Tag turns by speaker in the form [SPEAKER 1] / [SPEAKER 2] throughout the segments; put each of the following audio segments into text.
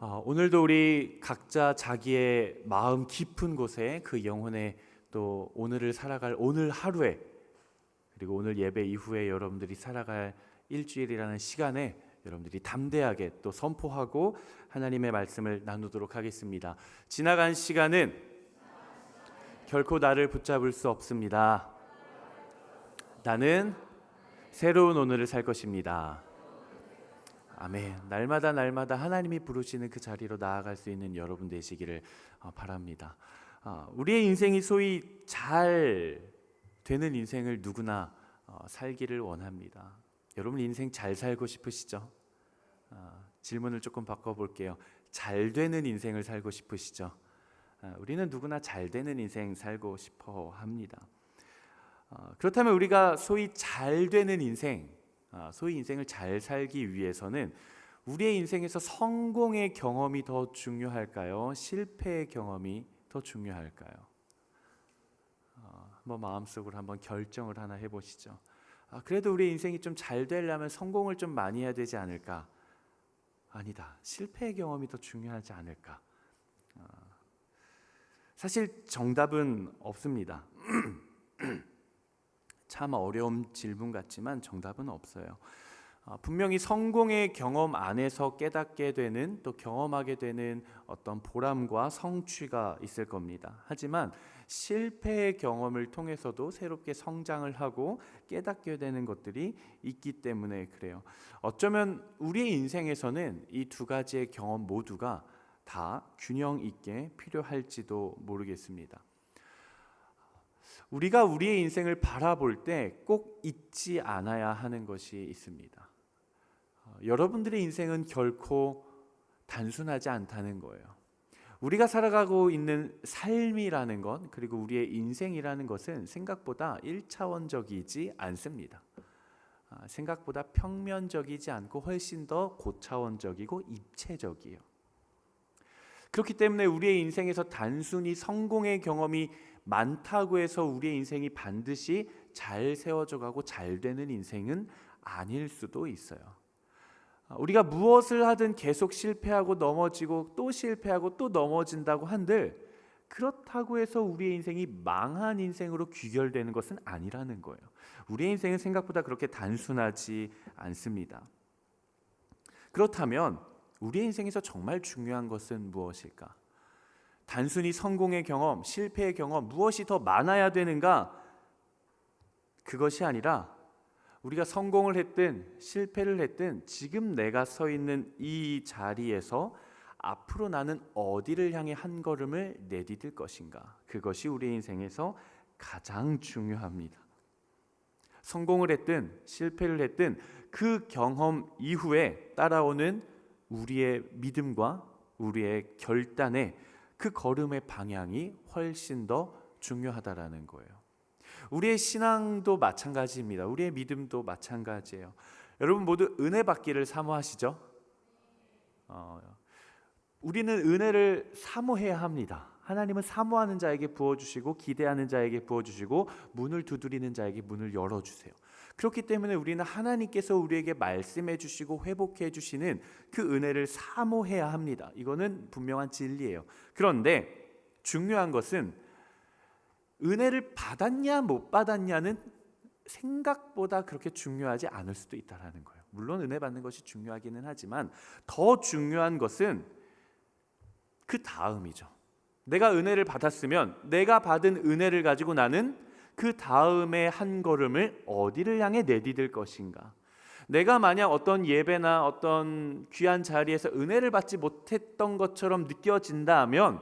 [SPEAKER 1] 오늘도 우리 각자 자기의 마음 깊은 곳에 그 영혼의 또 오늘을 살아갈 오늘 하루에, 그리고 오늘 예배 이후에 여러분들이 살아갈 일주일이라는 시간에 여러분들이 담대하게 또 선포하고 하나님의 말씀을 나누도록 하겠습니다. 지나간 시간은 결코 나를 붙잡을 수 없습니다. 나는 새로운 오늘을 살 것입니다. 아멘. 날마다 하나님이 부르시는 그 자리로 나아갈 수 있는 여러분 되시기를 바랍니다. 우리의 인생이 소위 잘 되는 인생을 누구나 살기를 원합니다. 여러분 인생 잘 살고 싶으시죠? 질문을 조금 바꿔볼게요. 잘 되는 인생을 살고 싶으시죠? 우리는 누구나 잘 되는 인생 살고 싶어 합니다. 그렇다면 우리가 소위 잘 되는 인생, 소위 인생을 잘 살기 위해서는 우리의 인생에서 성공의 경험이 더 중요할까요? 실패의 경험이 더 중요할까요? 한번 마음속으로 한번 결정을 하나 해보시죠. 그래도 우리의 인생이 좀 잘 되려면 성공을 좀 많이 해야 되지 않을까? 아니다. 실패의 경험이 더 중요하지 않을까? 사실 정답은 없습니다. 참 어려운 질문 같지만 정답은 없어요. 분명히 성공의 경험 안에서 깨닫게 되는, 또 경험하게 되는 어떤 보람과 성취가 있을 겁니다. 하지만 실패의 경험을 통해서도 새롭게 성장을 하고 깨닫게 되는 것들이 있기 때문에 그래요. 어쩌면 우리의 인생에서는 이 두 가지의 경험 모두가 다 균형 있게 필요할지도 모르겠습니다. 우리가 우리의 인생을 바라볼 때 꼭 잊지 않아야 하는 것이 있습니다. 여러분들의 인생은 결코 단순하지 않다는 거예요. 우리가 살아가고 있는 삶이라는 것, 그리고 우리의 인생이라는 것은 생각보다 1차원적이지 않습니다. 생각보다 평면적이지 않고 훨씬 더 고차원적이고 입체적이에요. 그렇기 때문에 우리의 인생에서 단순히 성공의 경험이 많다고 해서 우리의 인생이 반드시 잘 세워져 가고 잘 되는 인생은 아닐 수도 있어요. 우리가 무엇을 하든 계속 실패하고 넘어지고 또 실패하고 또 넘어진다고 한들 그렇다고 해서 우리의 인생이 망한 인생으로 귀결되는 것은 아니라는 거예요. 우리의 인생은 생각보다 그렇게 단순하지 않습니다. 그렇다면 우리의 인생에서 정말 중요한 것은 무엇일까? 단순히 성공의 경험, 실패의 경험, 무엇이 더 많아야 되는가? 그것이 아니라 우리가 성공을 했든 실패를 했든 지금 내가 서 있는 이 자리에서 앞으로 나는 어디를 향해 한 걸음을 내디딜 것인가? 그것이 우리의 인생에서 가장 중요합니다. 성공을 했든 실패를 했든 그 경험 이후에 따라오는 우리의 믿음과 우리의 결단에 그 걸음의 방향이 훨씬 더 중요하다라는 거예요. 우리의 신앙도 마찬가지입니다. 우리의 믿음도 마찬가지예요. 여러분 모두 은혜 받기를 사모하시죠? 우리는 은혜를 사모해야 합니다. 하나님은 사모하는 자에게 부어주시고 기대하는 자에게 부어주시고 문을 두드리는 자에게 문을 열어주세요. 그렇기 때문에 우리는 하나님께서 우리에게 말씀해 주시고 회복해 주시는 그 은혜를 사모해야 합니다. 이거는 분명한 진리예요. 그런데 중요한 것은 은혜를 받았냐 못 받았냐는 생각보다 그렇게 중요하지 않을 수도 있다는 거예요. 물론 은혜 받는 것이 중요하기는 하지만 더 중요한 것은 그 다음이죠. 내가 은혜를 받았으면 내가 받은 은혜를 가지고 나는 그 다음에 한 걸음을 어디를 향해 내디딜 것인가? 내가 만약 어떤 예배나 어떤 귀한 자리에서 은혜를 받지 못했던 것처럼 느껴진다면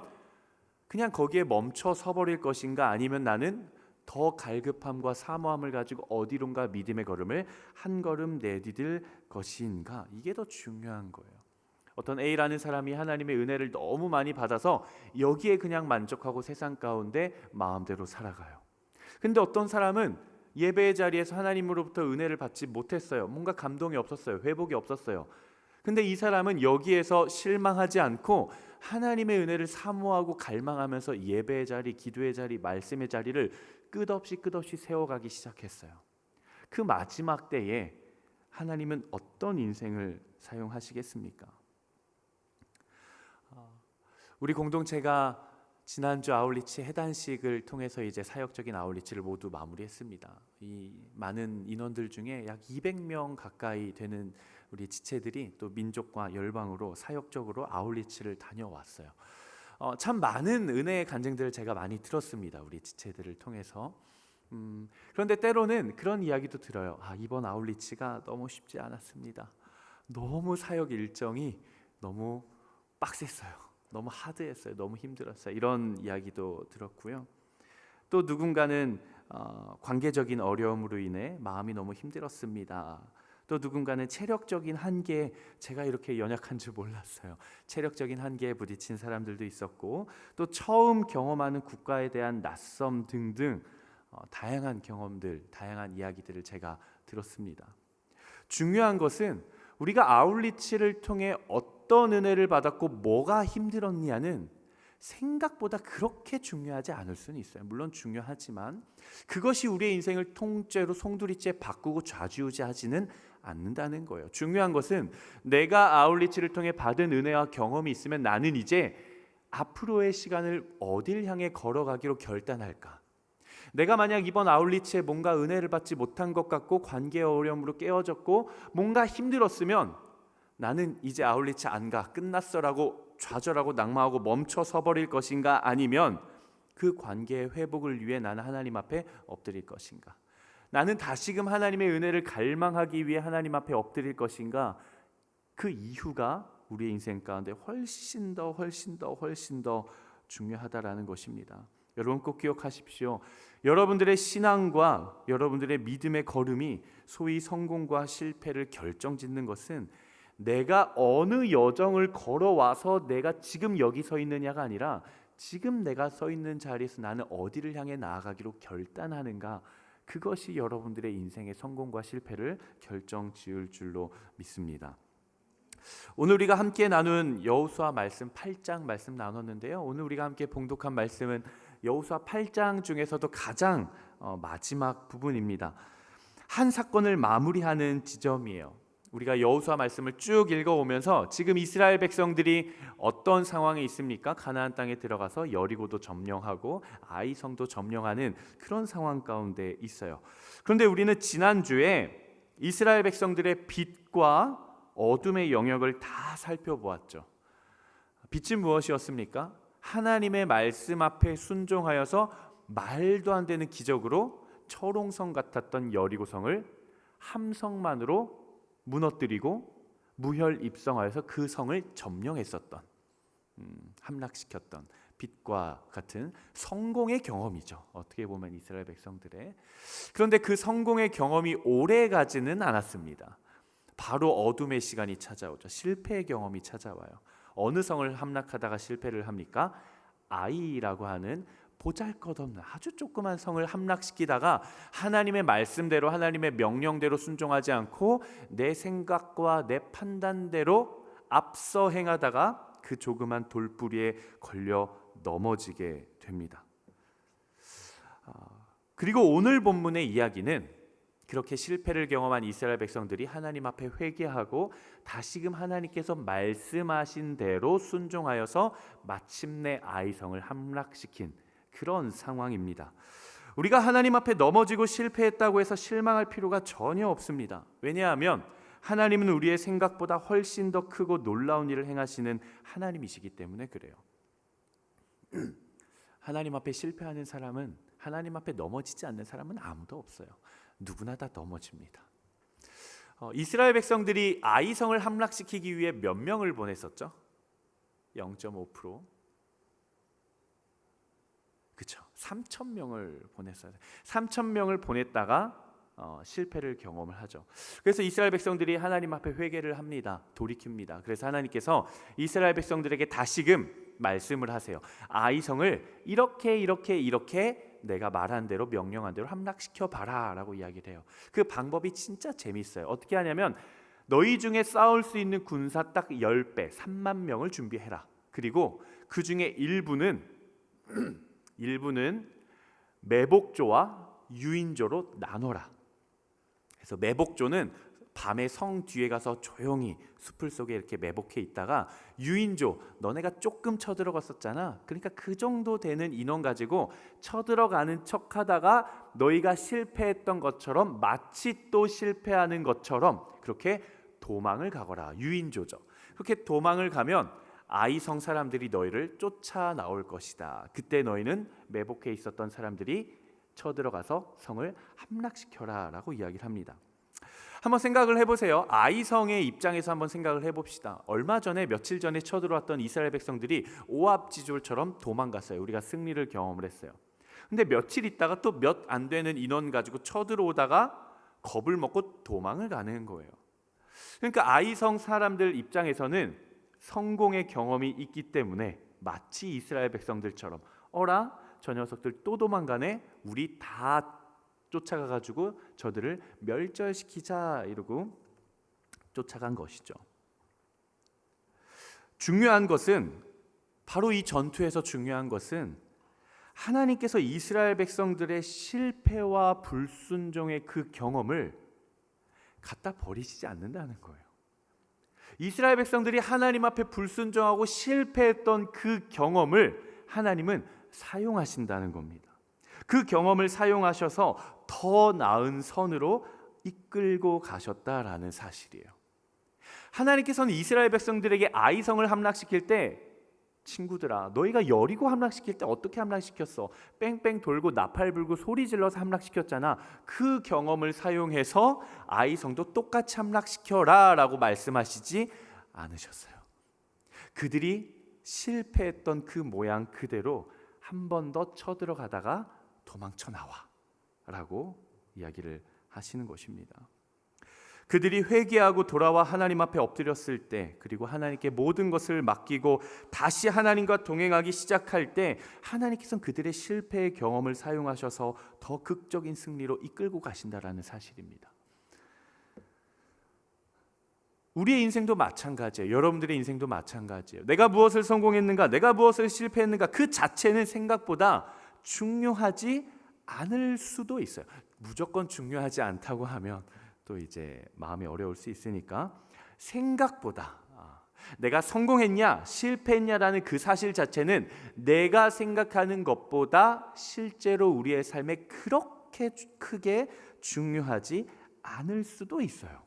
[SPEAKER 1] 그냥 거기에 멈춰 서버릴 것인가? 아니면 나는 더 갈급함과 사모함을 가지고 어디론가 믿음의 걸음을 한 걸음 내디딜 것인가? 이게 더 중요한 거예요. 어떤 A라는 사람이 하나님의 은혜를 너무 많이 받아서 여기에 그냥 만족하고 세상 가운데 마음대로 살아가요. 근데 어떤 사람은 예배의 자리에서 하나님으로부터 은혜를 받지 못했어요. 뭔가 감동이 없었어요. 회복이 없었어요. 근데 이 사람은 여기에서 실망하지 않고 하나님의 은혜를 사모하고 갈망하면서 예배의 자리, 기도의 자리, 말씀의 자리를 끝없이 세워가기 시작했어요. 그 마지막 때에 하나님은 어떤 인생을 사용하시겠습니까? 우리 공동체가 지난주 아울리치 해단식을 통해서 이제 사역적인 아울리치를 모두 마무리했습니다. 이 많은 인원들 중에 약 200명 가까이 되는 우리 지체들이 또 민족과 열방으로 사역적으로 아울리치를 다녀왔어요. 참 많은 은혜의 간증들을 제가 많이 들었습니다. 우리 지체들을 통해서. 그런데 때로는 그런 이야기도 들어요. 이번 아울리치가 너무 쉽지 않았습니다. 너무 사역 일정이 너무 빡셌어요. 너무 하드했어요. 너무 힘들었어요. 이런 이야기도 들었고요. 또 누군가는 관계적인 어려움으로 인해 마음이 너무 힘들었습니다. 또 누군가는 체력적인 한계에 제가 이렇게 연약한 줄 몰랐어요. 체력적인 한계에 부딪힌 사람들도 있었고 또 처음 경험하는 국가에 대한 낯섦 등등 다양한 경험들, 다양한 이야기들을 제가 들었습니다. 중요한 것은 우리가 아울리치를 통해 어떤 은혜를 받았고 뭐가 힘들었냐는 생각보다 그렇게 중요하지 않을 수는 있어요. 물론 중요하지만 그것이 우리의 인생을 통째로 송두리째 바꾸고 좌지우지하지는 않는다는 거예요. 중요한 것은 내가 아울리치를 통해 받은 은혜와 경험이 있으면 나는 이제 앞으로의 시간을 어딜 향해 걸어가기로 결단할까? 내가 만약 이번 아울리치에 뭔가 은혜를 받지 못한 것 같고 관계의 어려움으로 깨어졌고 뭔가 힘들었으면 나는 이제 아울리치 안 가, 끝났어라고 좌절하고 낙마하고 멈춰 서버릴 것인가, 아니면 그 관계의 회복을 위해 나는 하나님 앞에 엎드릴 것인가, 나는 다시금 하나님의 은혜를 갈망하기 위해 하나님 앞에 엎드릴 것인가. 그 이유가 우리의 인생 가운데 훨씬 더 중요하다라는 것입니다. 여러분 꼭 기억하십시오. 여러분들의 신앙과 여러분들의 믿음의 걸음이 소위 성공과 실패를 결정짓는 것은 내가 어느 여정을 걸어와서 내가 지금 여기 서 있느냐가 아니라 지금 내가 서 있는 자리에서 나는 어디를 향해 나아가기로 결단하는가, 그것이 여러분들의 인생의 성공과 실패를 결정지을 줄로 믿습니다. 오늘 우리가 함께 나눈 여호수아 말씀 8장 말씀 나눴는데요. 오늘 우리가 함께 봉독한 말씀은 여호수아 8장 중에서도 가장 마지막 부분입니다. 한 사건을 마무리하는 지점이에요. 우리가 여호수아 말씀을 쭉 읽어오면서 지금 이스라엘 백성들이 어떤 상황에 있습니까? 가나안 땅에 들어가서 여리고도 점령하고 아이성도 점령하는 그런 상황 가운데 있어요. 그런데 우리는 지난주에 이스라엘 백성들의 빛과 어둠의 영역을 다 살펴보았죠. 빛은 무엇이었습니까? 하나님의 말씀 앞에 순종하여서 말도 안 되는 기적으로 철옹성 같았던 여리고성을 함성만으로 무너뜨리고 무혈입성하여서 그 성을 점령했었던, 함락시켰던 빛과 같은 성공의 경험이죠. 어떻게 보면 이스라엘 백성들의. 그런데 그 성공의 경험이 오래가지는 않았습니다. 바로 어둠의 시간이 찾아오죠. 실패의 경험이 찾아와요. 어느 성을 함락하다가 실패를 합니까? 아이라고 하는 보잘것없는 아주 조그만 성을 함락시키다가 하나님의 말씀대로 하나님의 명령대로 순종하지 않고 내 생각과 내 판단대로 앞서 행하다가 그 조그만 돌부리에 걸려 넘어지게 됩니다. 그리고 오늘 본문의 이야기는 그렇게 실패를 경험한 이스라엘 백성들이 하나님 앞에 회개하고 다시금 하나님께서 말씀하신 대로 순종하여서 마침내 아이성을 함락시킨 그런 상황입니다. 우리가 하나님 앞에 넘어지고 실패했다고 해서 실망할 필요가 전혀 없습니다. 왜냐하면 하나님은 우리의 생각보다 훨씬 더 크고 놀라운 일을 행하시는 하나님이시기 때문에 그래요. 하나님 앞에 실패하는 사람은, 하나님 앞에 넘어지지 않는 사람은 아무도 없어요. 누구나 다 넘어집니다. 이스라엘 백성들이 아이성을 함락시키기 위해 몇 명을 보냈었죠? 0.5%. 그렇죠. 3,000명을 보냈어요. 3,000명을 보냈다가 실패를 경험을 하죠. 그래서 이스라엘 백성들이 하나님 앞에 회개를 합니다. 돌이킵니다. 그래서 하나님께서 이스라엘 백성들에게 다시금 말씀을 하세요. 아이성을 이렇게 내가 말한 대로 명령한 대로 함락시켜 봐라 라고 이야기를 해요. 그 방법이 진짜 재밌어요. 어떻게 하냐면 너희 중에 싸울 수 있는 군사 딱 10배 3만 명을 준비해라. 그리고 그 중에 일부는 매복조와 유인조로 나눠라. 그래서 매복조는 밤에 성 뒤에 가서 조용히 숲을 속에 이렇게 매복해 있다가 유인조, 너네가 조금 쳐들어갔었잖아. 그러니까 그 정도 되는 인원 가지고 쳐들어가는 척하다가 너희가 실패했던 것처럼 마치 또 실패하는 것처럼 그렇게 도망을 가거라. 유인조죠. 그렇게 도망을 가면 아이성 사람들이 너희를 쫓아 나올 것이다. 그때 너희는 매복해 있었던 사람들이 쳐들어가서 성을 함락시켜라 라고 이야기를 합니다. 한번 생각을 해보세요. 아이성의 입장에서 한번 생각을 해봅시다. 얼마 전에 며칠 전에 쳐들어왔던 이스라엘 백성들이 오합지졸처럼 도망갔어요. 우리가 승리를 경험을 했어요. 근데 며칠 있다가 또 몇 안 되는 인원 가지고 쳐들어오다가 겁을 먹고 도망을 가는 거예요. 그러니까 아이성 사람들 입장에서는 성공의 경험이 있기 때문에 마치 이스라엘 백성들처럼 어라? 저 녀석들 또 도망가네? 우리 다 쫓아가가지고 저들을 멸절시키자 이러고 쫓아간 것이죠. 중요한 것은 바로 이 전투에서 중요한 것은 하나님께서 이스라엘 백성들의 실패와 불순종의 그 경험을 갖다 버리시지 않는다는 거예요. 이스라엘 백성들이 하나님 앞에 불순종하고 실패했던 그 경험을 하나님은 사용하신다는 겁니다. 그 경험을 사용하셔서 더 나은 선으로 이끌고 가셨다라는 사실이에요. 하나님께서는 이스라엘 백성들에게 아이성을 함락시킬 때 친구들아 너희가 여리고 함락시킬 때 어떻게 함락시켰어? 뺑뺑 돌고 나팔 불고 소리 질러서 함락시켰잖아. 그 경험을 사용해서 아이성도 똑같이 함락시켜라 라고 말씀하시지 않으셨어요. 그들이 실패했던 그 모양 그대로 한 번 더 쳐들어가다가 도망쳐 나와 라고 이야기를 하시는 것입니다. 그들이 회개하고 돌아와 하나님 앞에 엎드렸을 때 그리고 하나님께 모든 것을 맡기고 다시 하나님과 동행하기 시작할 때 하나님께서는 그들의 실패의 경험을 사용하셔서 더 극적인 승리로 이끌고 가신다라는 사실입니다. 우리의 인생도 마찬가지예요. 여러분들의 인생도 마찬가지예요. 내가 무엇을 성공했는가, 내가 무엇을 실패했는가 그 자체는 생각보다 중요하지 않을 수도 있어요. 무조건 중요하지 않다고 하면 또 이제 마음이 어려울 수 있으니까 생각보다 내가 성공했냐 실패했냐라는 그 사실 자체는 내가 생각하는 것보다 실제로 우리의 삶에 그렇게 크게 중요하지 않을 수도 있어요.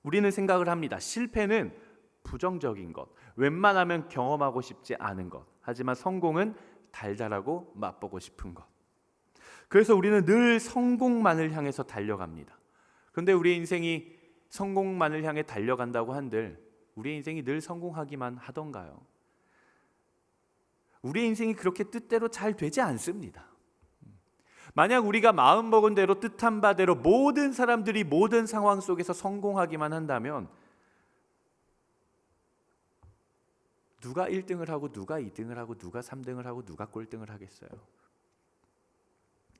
[SPEAKER 1] 우리는 생각을 합니다. 실패는 부정적인 것, 웬만하면 경험하고 싶지 않은 것. 하지만 성공은 달달하고 맛보고 싶은 것. 그래서 우리는 늘 성공만을 향해서 달려갑니다. 그런데 우리의 인생이 성공만을 향해 달려간다고 한들 우리의 인생이 늘 성공하기만 하던가요? 우리의 인생이 그렇게 뜻대로 잘 되지 않습니다. 만약 우리가 마음먹은 대로 뜻한 바대로 모든 사람들이 모든 상황 속에서 성공하기만 한다면 누가 1등을 하고 누가 2등을 하고 누가 3등을 하고 누가 꼴등을 하겠어요?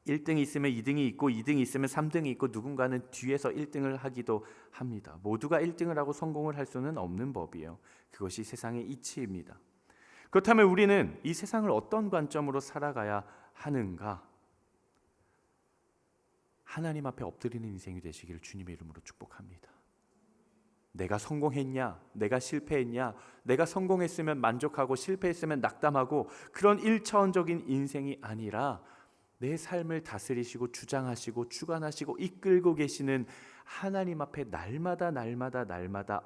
[SPEAKER 1] 1등이 있으면 2등이 있고 2등이 있으면 3등이 있고 누군가는 뒤에서 1등을 하기도 합니다. 모두가 1등을 하고 성공을 할 수는 없는 법이에요. 그것이 세상의 이치입니다. 그렇다면 우리는 이 세상을 어떤 관점으로 살아가야 하는가? 하나님 앞에 엎드리는 인생이 되시기를 주님의 이름으로 축복합니다. 내가 성공했냐? 내가 실패했냐? 내가 성공했으면 만족하고 실패했으면 낙담하고 그런 1차원적인 인생이 아니라 내 삶을 다스리시고 주장하시고 주관하시고 이끌고 계시는 하나님 앞에 날마다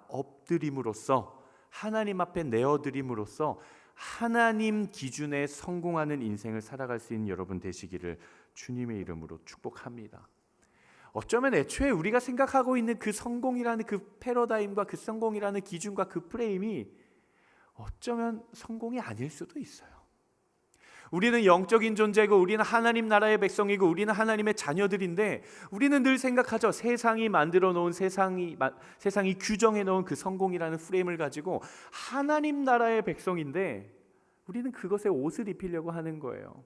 [SPEAKER 1] 엎드림으로써 하나님 앞에 내어드림으로써 하나님 기준에 성공하는 인생을 살아갈 수 있는 여러분 되시기를 주님의 이름으로 축복합니다. 어쩌면 애초에 우리가 생각하고 있는 그 성공이라는 그 패러다임과 그 성공이라는 기준과 그 프레임이 어쩌면 성공이 아닐 수도 있어요. 우리는 영적인 존재고 우리는 하나님 나라의 백성이고 우리는 하나님의 자녀들인데 우리는 늘 생각하죠. 세상이 만들어 놓은 세상이 규정해 놓은 그 성공이라는 프레임을 가지고 하나님 나라의 백성인데 우리는 그것에 옷을 입히려고 하는 거예요.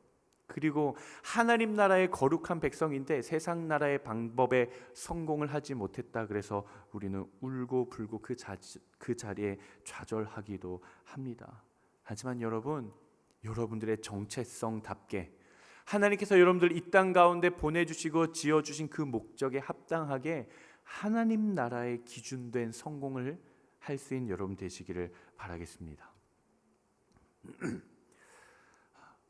[SPEAKER 1] 그리고 하나님 나라의 거룩한 백성인데 세상 나라의 방법에 성공을 하지 못했다. 그래서 우리는 울고 불고 그 자리에 좌절하기도 합니다. 하지만 여러분들의 정체성답게 하나님께서 여러분들 이 땅 가운데 보내주시고 지어주신 그 목적에 합당하게 하나님 나라의 기준된 성공을 할 수 있는 여러분 되시기를 바라겠습니다.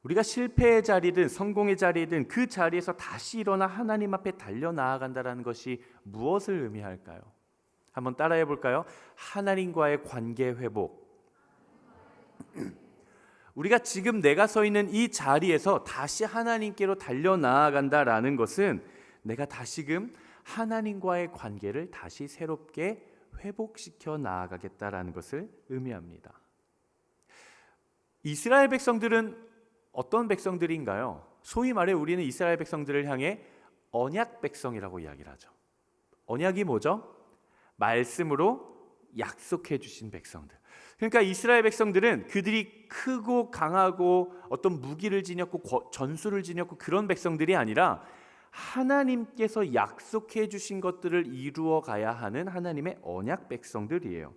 [SPEAKER 1] 우리가 실패의 자리든 성공의 자리든 그 자리에서 다시 일어나 하나님 앞에 달려나아간다는 것이 무엇을 의미할까요? 한번 따라해 볼까요? 하나님과의 관계 회복. 우리가 지금 내가 서 있는 이 자리에서 다시 하나님께로 달려나아간다라는 것은 내가 다시금 하나님과의 관계를 다시 새롭게 회복시켜 나아가겠다라는 것을 의미합니다. 이스라엘 백성들은 어떤 백성들인가요? 소위 말해 우리는 이스라엘 백성들을 향해 언약 백성이라고 이야기를 하죠. 언약이 뭐죠? 말씀으로 약속해 주신 백성들. 그러니까 이스라엘 백성들은 그들이 크고 강하고 어떤 무기를 지녔고 전술을 지녔고 그런 백성들이 아니라 하나님께서 약속해 주신 것들을 이루어 가야 하는 하나님의 언약 백성들이에요.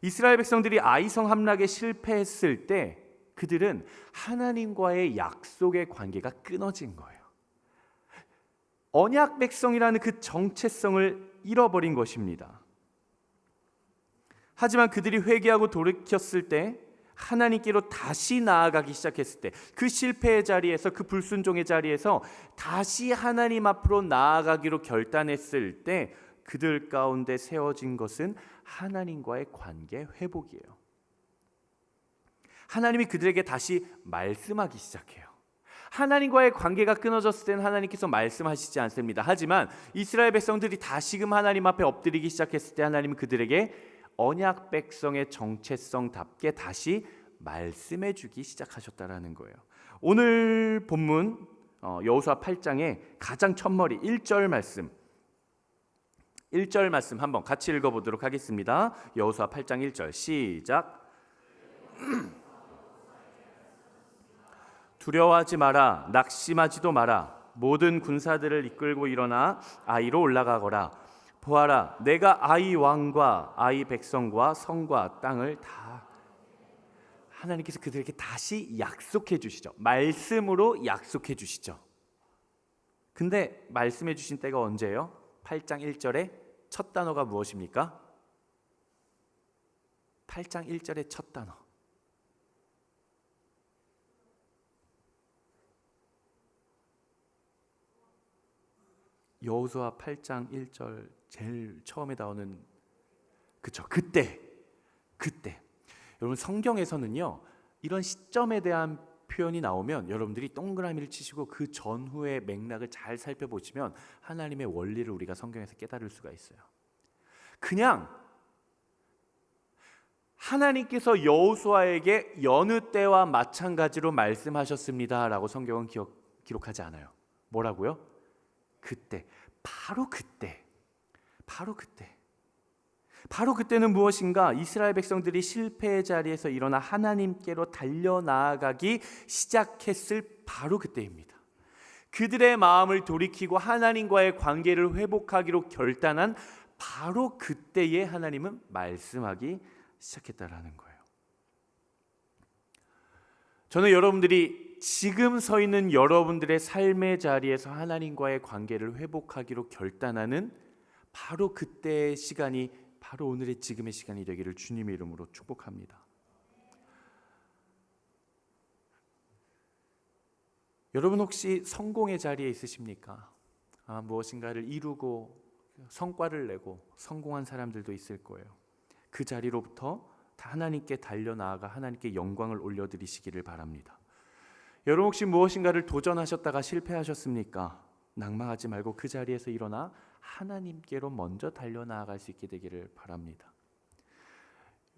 [SPEAKER 1] 이스라엘 백성들이 아이성 함락에 실패했을 때 그들은 하나님과의 약속의 관계가 끊어진 거예요. 언약 백성이라는 그 정체성을 잃어버린 것입니다. 하지만 그들이 회개하고 돌이켰을 때, 하나님께로 다시 나아가기 시작했을 때, 그 실패의 자리에서, 그 불순종의 자리에서 다시 하나님 앞으로 나아가기로 결단했을 때 그들 가운데 세워진 것은 하나님과의 관계 회복이에요. 하나님이 그들에게 다시 말씀하기 시작해요. 하나님과의 관계가 끊어졌을 때는 하나님께서 말씀하시지 않습니다. 하지만 이스라엘 백성들이 다시금 하나님 앞에 엎드리기 시작했을 때 하나님은 그들에게 언약 백성의 정체성답게 다시 말씀해 주기 시작하셨다라는 거예요. 오늘 본문 여호수아 8장의 가장 첫머리 1절 말씀, 1절 말씀 한번 같이 읽어보도록 하겠습니다. 여호수아 8장 1절 시작. 두려워하지 마라, 낙심하지도 마라. 모든 군사들을 이끌고 일어나 아이로 올라가거라. 보아라, 내가 아이 왕과 아이 백성과 성과 땅을 다. 하나님께서 그들에게 다시 약속해 주시죠. 말씀으로 약속해 주시죠. 근데 말씀해 주신 때가 언제예요? 8장 1절의 첫 단어가 무엇입니까? 8장 1절의 첫 단어. 여호수아 8장 1절 제일 처음에 나오는 그쵸? 그때 여러분 성경에서는요 이런 시점에 대한 표현이 나오면 여러분들이 동그라미를 치시고 그 전후의 맥락을 잘 살펴보시면 하나님의 원리를 우리가 성경에서 깨달을 수가 있어요. 그냥 하나님께서 여호수아에게 여느 때와 마찬가지로 말씀하셨습니다라고 성경은 기록하지 않아요. 뭐라고요? 그때, 바로 그때. 바로 그때는 무엇인가? 이스라엘 백성들이 실패의 자리에서 일어나 하나님께로 달려나아가기 시작했을 바로 그때입니다. 그들의 마음을 돌이키고 하나님과의 관계를 회복하기로 결단한 바로 그때에 하나님은 말씀하기 시작했다라는 거예요. 저는 여러분들이 지금 서 있는 여러분들의 삶의 자리에서 하나님과의 관계를 회복하기로 결단하는 바로 그때의 시간이 바로 오늘의 지금의 시간이 되기를 주님의 이름으로 축복합니다. 여러분 혹시 성공의 자리에 있으십니까? 무엇인가를 이루고 성과를 내고 성공한 사람들도 있을 거예요. 그 자리로부터 다 하나님께 달려나아가 하나님께 영광을 올려드리시기를 바랍니다. 여러분 혹시 무엇인가를 도전하셨다가 실패하셨습니까? 낭망하지 말고 그 자리에서 일어나 하나님께로 먼저 달려나아갈 수 있게 되기를 바랍니다.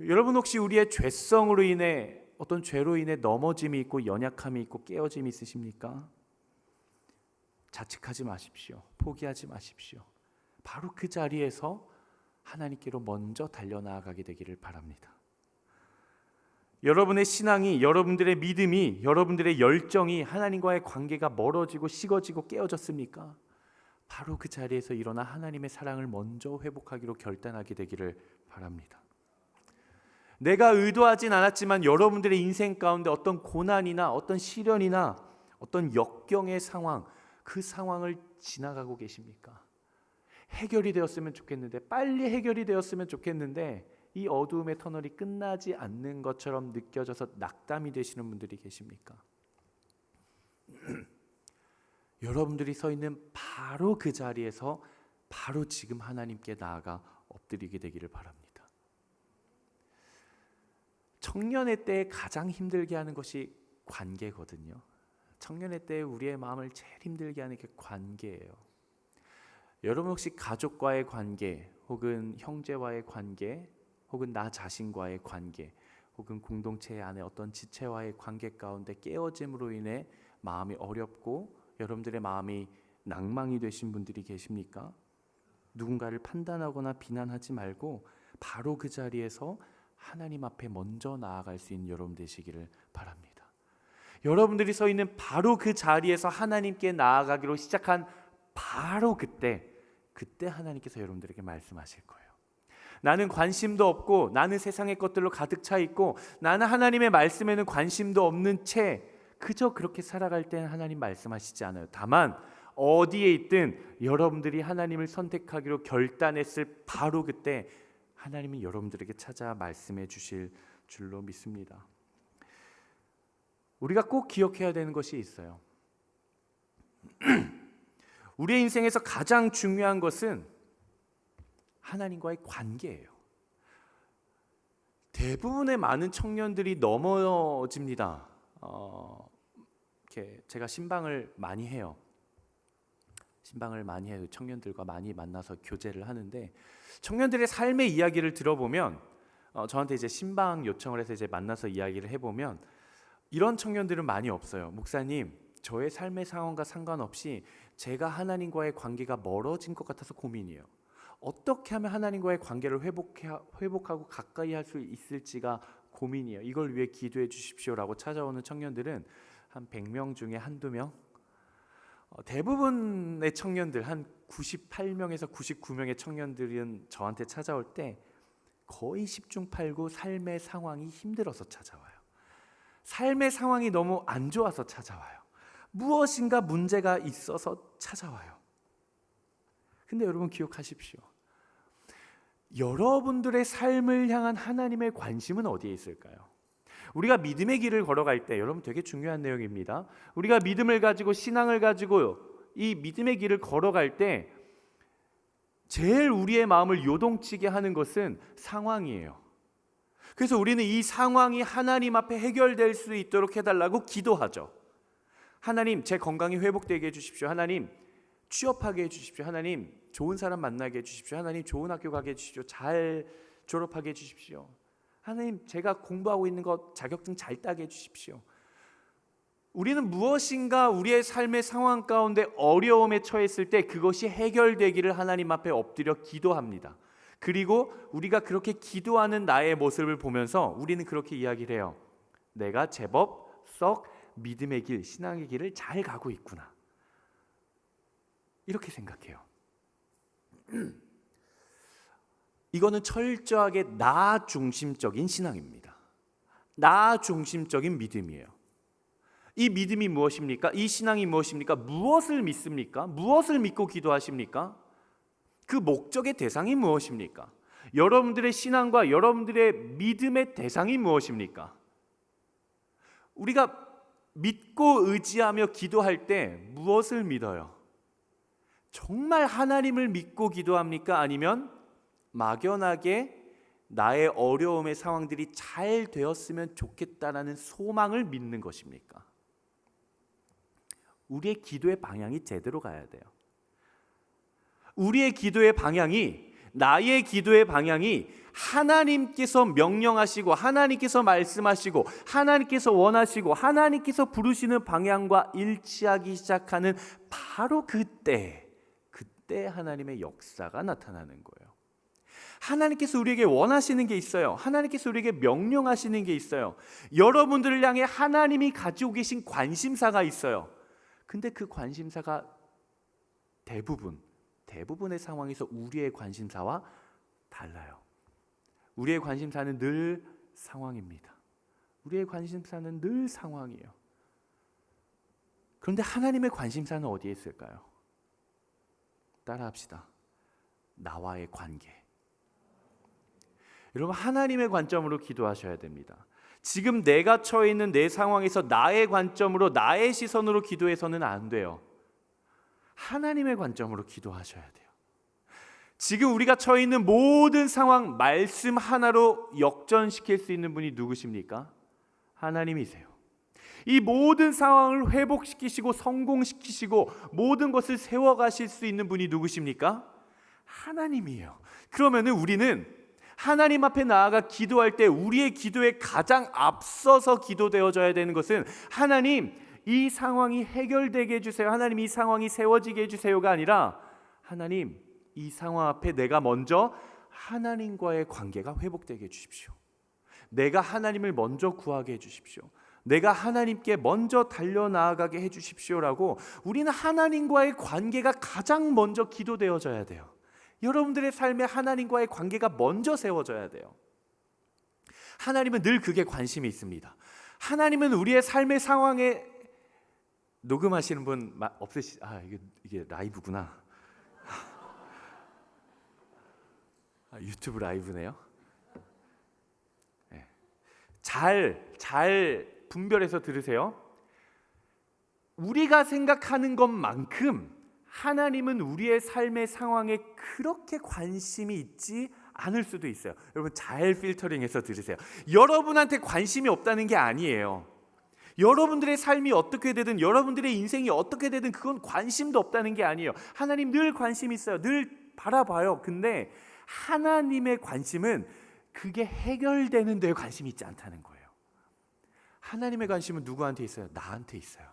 [SPEAKER 1] 여러분 혹시 우리의 죄성으로 인해 어떤 죄로 인해 넘어짐이 있고 연약함이 있고 깨어짐이 있으십니까? 자책하지 마십시오. 포기하지 마십시오. 바로 그 자리에서 하나님께로 먼저 달려나아가게 되기를 바랍니다. 여러분의 신앙이, 여러분들의 믿음이, 여러분들의 열정이 하나님과의 관계가 멀어지고 식어지고 깨어졌습니까? 바로 그 자리에서 일어나 하나님의 사랑을 먼저 회복하기로 결단하게 되기를 바랍니다. 내가 의도하진 않았지만 여러분들의 인생 가운데 어떤 고난이나 어떤 시련이나 어떤 역경의 상황, 그 상황을 지나가고 계십니까? 해결이 되었으면 좋겠는데, 빨리 해결이 되었으면 좋겠는데 이 어두움의 터널이 끝나지 않는 것처럼 느껴져서 낙담이 되시는 분들이 계십니까? 여러분들이 서 있는 바로 그 자리에서 바로 지금 하나님께 나아가 엎드리게 되기를 바랍니다. 청년의 때에 가장 힘들게 하는 것이 관계거든요. 청년의 때에 우리의 마음을 제일 힘들게 하는 게 관계예요. 여러분 혹시 가족과의 관계, 혹은 형제와의 관계, 혹은 나 자신과의 관계, 혹은 공동체 안에 어떤 지체와의 관계 가운데 깨어짐으로 인해 마음이 어렵고 여러분들의 마음이 낭망이 되신 분들이 계십니까? 누군가를 판단하거나 비난하지 말고 바로 그 자리에서 하나님 앞에 먼저 나아갈 수 있는 여러분 되시기를 바랍니다. 여러분들이 서 있는 바로 그 자리에서 하나님께 나아가기로 시작한 바로 그때 하나님께서 여러분들에게 말씀하실 거예요. 나는 관심도 없고, 나는 세상의 것들로 가득 차 있고, 나는 하나님의 말씀에는 관심도 없는 채 그저 그렇게 살아갈 때는 하나님 말씀하시지 않아요. 다만 어디에 있든 여러분들이 하나님을 선택하기로 결단했을 바로 그때 하나님은 여러분들에게 찾아 말씀해 주실 줄로 믿습니다. 우리가 꼭 기억해야 되는 것이 있어요. 우리의 인생에서 가장 중요한 것은 하나님과의 관계예요. 대부분의 많은 청년들이 넘어집니다. 이렇게 제가 신방을 많이 해요. 청년들과 많이 만나서 교제를 하는데, 청년들의 삶의 이야기를 들어보면 저한테 이제 신방 요청을 해서 이제 만나서 이야기를 해보면 이런 청년들은 많이 없어요. 목사님, 저의 삶의 상황과 상관없이 제가 하나님과의 관계가 멀어진 것 같아서 고민이에요. 어떻게 하면 하나님과의 관계를 회복하고 가까이 할 수 있을지가 고민이에요. 이걸 위해 기도해 주십시오라고 찾아오는 청년들은 한 100명 중에 한두 명? 대부분의 청년들, 한 98명에서 99명의 청년들은 저한테 찾아올 때 거의 10중 8구 삶의 상황이 힘들어서 찾아와요. 삶의 상황이 너무 안 좋아서 찾아와요. 무엇인가 문제가 있어서 찾아와요. 근데 여러분 기억하십시오. 여러분들의 삶을 향한 하나님의 관심은 어디에 있을까요? 우리가 믿음의 길을 걸어갈 때, 여러분 되게 중요한 내용입니다. 우리가 믿음을 가지고, 신앙을 가지고 이 믿음의 길을 걸어갈 때 제일 우리의 마음을 요동치게 하는 것은 상황이에요. 그래서 우리는 이 상황이 하나님 앞에 해결될 수 있도록 해달라고 기도하죠. 하나님, 제 건강이 회복되게 해주십시오. 하나님, 취업하게 해주십시오. 하나님, 좋은 사람 만나게 해주십시오. 하나님, 좋은 학교 가게 해주십시오. 잘 졸업하게 해주십시오. 하나님, 제가 공부하고 있는 것 자격증 잘 따게 해주십시오. 우리는 무엇인가 우리의 삶의 상황 가운데 어려움에 처했을 때 그것이 해결되기를 하나님 앞에 엎드려 기도합니다. 그리고 우리가 그렇게 기도하는 나의 모습을 보면서 우리는 그렇게 이야기를 해요. 내가 제법 썩 믿음의 길, 신앙의 길을 잘 가고 있구나. 이렇게 생각해요. 이거는 철저하게 나 중심적인 신앙입니다. 나 중심적인 믿음이에요. 이 믿음이 무엇입니까? 이 신앙이 무엇입니까? 무엇을 믿습니까? 무엇을 믿고 기도하십니까? 그 목적의 대상이 무엇입니까? 여러분들의 신앙과 여러분들의 믿음의 대상이 무엇입니까? 우리가 믿고 의지하며 기도할 때 무엇을 믿어요? 정말 하나님을 믿고 기도합니까? 아니면 막연하게 나의 어려움의 상황들이 잘 되었으면 좋겠다라는 소망을 믿는 것입니까? 우리의 기도의 방향이 제대로 가야 돼요. 우리의 기도의 방향이, 나의 기도의 방향이 하나님께서 명령하시고 하나님께서 말씀하시고 하나님께서 원하시고 하나님께서 부르시는 방향과 일치하기 시작하는 바로 그때 하나님의 역사가 나타나는 거예요. 하나님께서 우리에게 원하시는 게 있어요. 하나님께서 우리에게 명령하시는 게 있어요. 여러분들을 향해 하나님이 가지고 계신 관심사가 있어요. 근데 그 관심사가 대부분의 상황에서 우리의 관심사와 달라요. 우리의 관심사는 늘 상황입니다. 우리의 관심사는 늘 상황이에요. 그런데 하나님의 관심사는 어디에 있을까요? 따라합시다. 나와의 관계. 여러분, 하나님의 관점으로 기도하셔야 됩니다. 지금 내가 처해 있는 내 상황에서 나의 관점으로, 나의 시선으로 기도해서는 안 돼요. 하나님의 관점으로 기도하셔야 돼요. 지금 우리가 처해 있는 모든 상황, 말씀 하나로 역전시킬 수 있는 분이 누구십니까? 하나님이세요. 이 모든 상황을 회복시키시고 성공시키시고 모든 것을 세워가실 수 있는 분이 누구십니까? 하나님이에요. 그러면 우리는 하나님 앞에 나아가 기도할 때 우리의 기도에 가장 앞서서 기도되어져야 되는 것은 하나님, 이 상황이 해결되게 해주세요. 하나님, 이 상황이 세워지게 해주세요가 아니라 하나님, 이 상황 앞에 내가 먼저 하나님과의 관계가 회복되게 해주십시오. 내가 하나님을 먼저 구하게 해주십시오. 내가 하나님께 먼저 달려나아가게 해주십시오라고 우리는 하나님과의 관계가 가장 먼저 기도되어져야 돼요. 여러분들의 삶에 하나님과의 관계가 먼저 세워져야 돼요. 하나님은 늘 그게 관심이 있습니다. 하나님은 우리의 삶의 상황에 녹음하시는 분 없으시? 이게 라이브구나. 유튜브 라이브네요. 네. 잘 분별해서 들으세요. 우리가 생각하는 것만큼 하나님은 우리의 삶의 상황에 그렇게 관심이 있지 않을 수도 있어요. 여러분, 잘 필터링해서 들으세요. 여러분한테 관심이 없다는 게 아니에요. 여러분들의 삶이 어떻게 되든, 여러분들의 인생이 어떻게 되든 그건 관심도 없다는 게 아니에요. 하나님 늘 관심이 있어요. 늘 바라봐요. 근데 하나님의 관심은 그게 해결되는 데에 관심이 있지 않다는 거예요. 하나님의 관심은 누구한테 있어요? 나한테 있어요.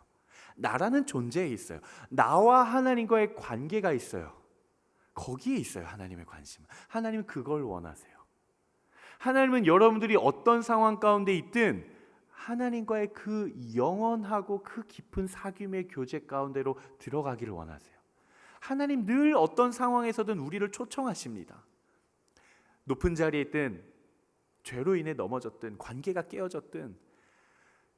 [SPEAKER 1] 나라는 존재에 있어요. 나와 하나님과의 관계가 있어요. 거기에 있어요. 하나님의 관심은. 하나님은 그걸 원하세요. 하나님은 여러분들이 어떤 상황 가운데 있든 하나님과의 그 영원하고 그 깊은 사귐의 교제 가운데로 들어가기를 원하세요. 하나님 늘 어떤 상황에서든 우리를 초청하십니다. 높은 자리에 있든, 죄로 인해 넘어졌든, 관계가 깨어졌든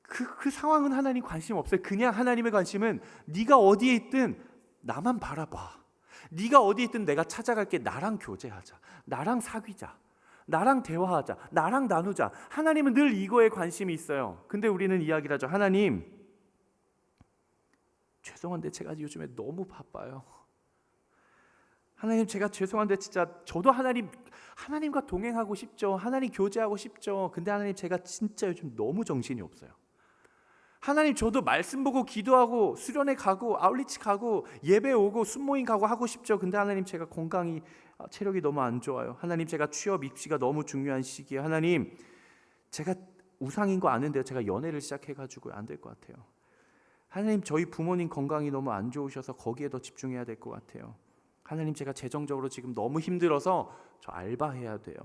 [SPEAKER 1] 그 상황은 하나님 관심 없어요. 그냥 하나님의 관심은 네가 어디에 있든 나만 바라봐. 네가 어디에 있든 내가 찾아갈게. 나랑 교제하자. 나랑 사귀자. 나랑 대화하자. 나랑 나누자. 하나님은 늘 이거에 관심이 있어요. 근데 우리는 이야기를 하죠. 하나님, 죄송한데 제가 요즘에 너무 바빠요. 하나님, 제가 죄송한데 진짜 저도 하나님과 동행하고 싶죠. 하나님 교제하고 싶죠. 근데 하나님, 제가 진짜 요즘 너무 정신이 없어요. 하나님, 저도 말씀 보고 기도하고 수련회 가고 아울리치 가고 예배 오고 순모임 가고 하고 싶죠. 근데 하나님, 제가 건강이, 체력이 너무 안 좋아요. 하나님, 제가 취업 입시가 너무 중요한 시기에 하나님, 제가 우상인 거 아는데요. 제가 연애를 시작해가지고 안 될 것 같아요. 하나님, 저희 부모님 건강이 너무 안 좋으셔서 거기에 더 집중해야 될 것 같아요. 하나님, 제가 재정적으로 지금 너무 힘들어서 저 알바해야 돼요.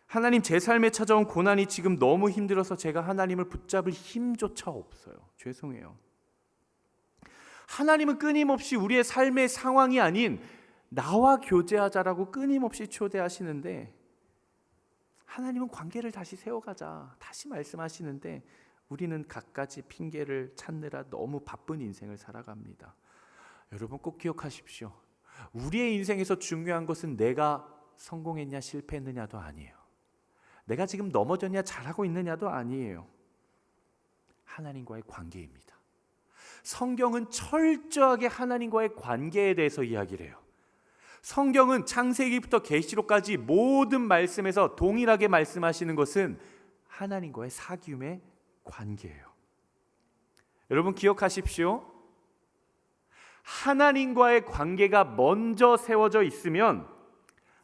[SPEAKER 1] 하나님, 제 삶에 찾아온 고난이 지금 너무 힘들어서 제가 하나님을 붙잡을 힘조차 없어요. 죄송해요. 하나님은 끊임없이 우리의 삶의 상황이 아닌 나와 교제하자라고 끊임없이 초대하시는데, 하나님은 관계를 다시 세워가자 다시 말씀하시는데 우리는 갖가지 핑계를 찾느라 너무 바쁜 인생을 살아갑니다. 여러분, 꼭 기억하십시오. 우리의 인생에서 중요한 것은 내가 성공했냐 실패했느냐도 아니에요. 내가 지금 넘어졌냐 잘하고 있느냐도 아니에요. 하나님과의 관계입니다. 성경은 철저하게 하나님과의 관계에 대해서 이야기를 해요. 성경은 창세기부터 계시록까지 모든 말씀에서 동일하게 말씀하시는 것은 하나님과의 사귐의 관계예요. 여러분, 기억하십시오. 하나님과의 관계가 먼저 세워져 있으면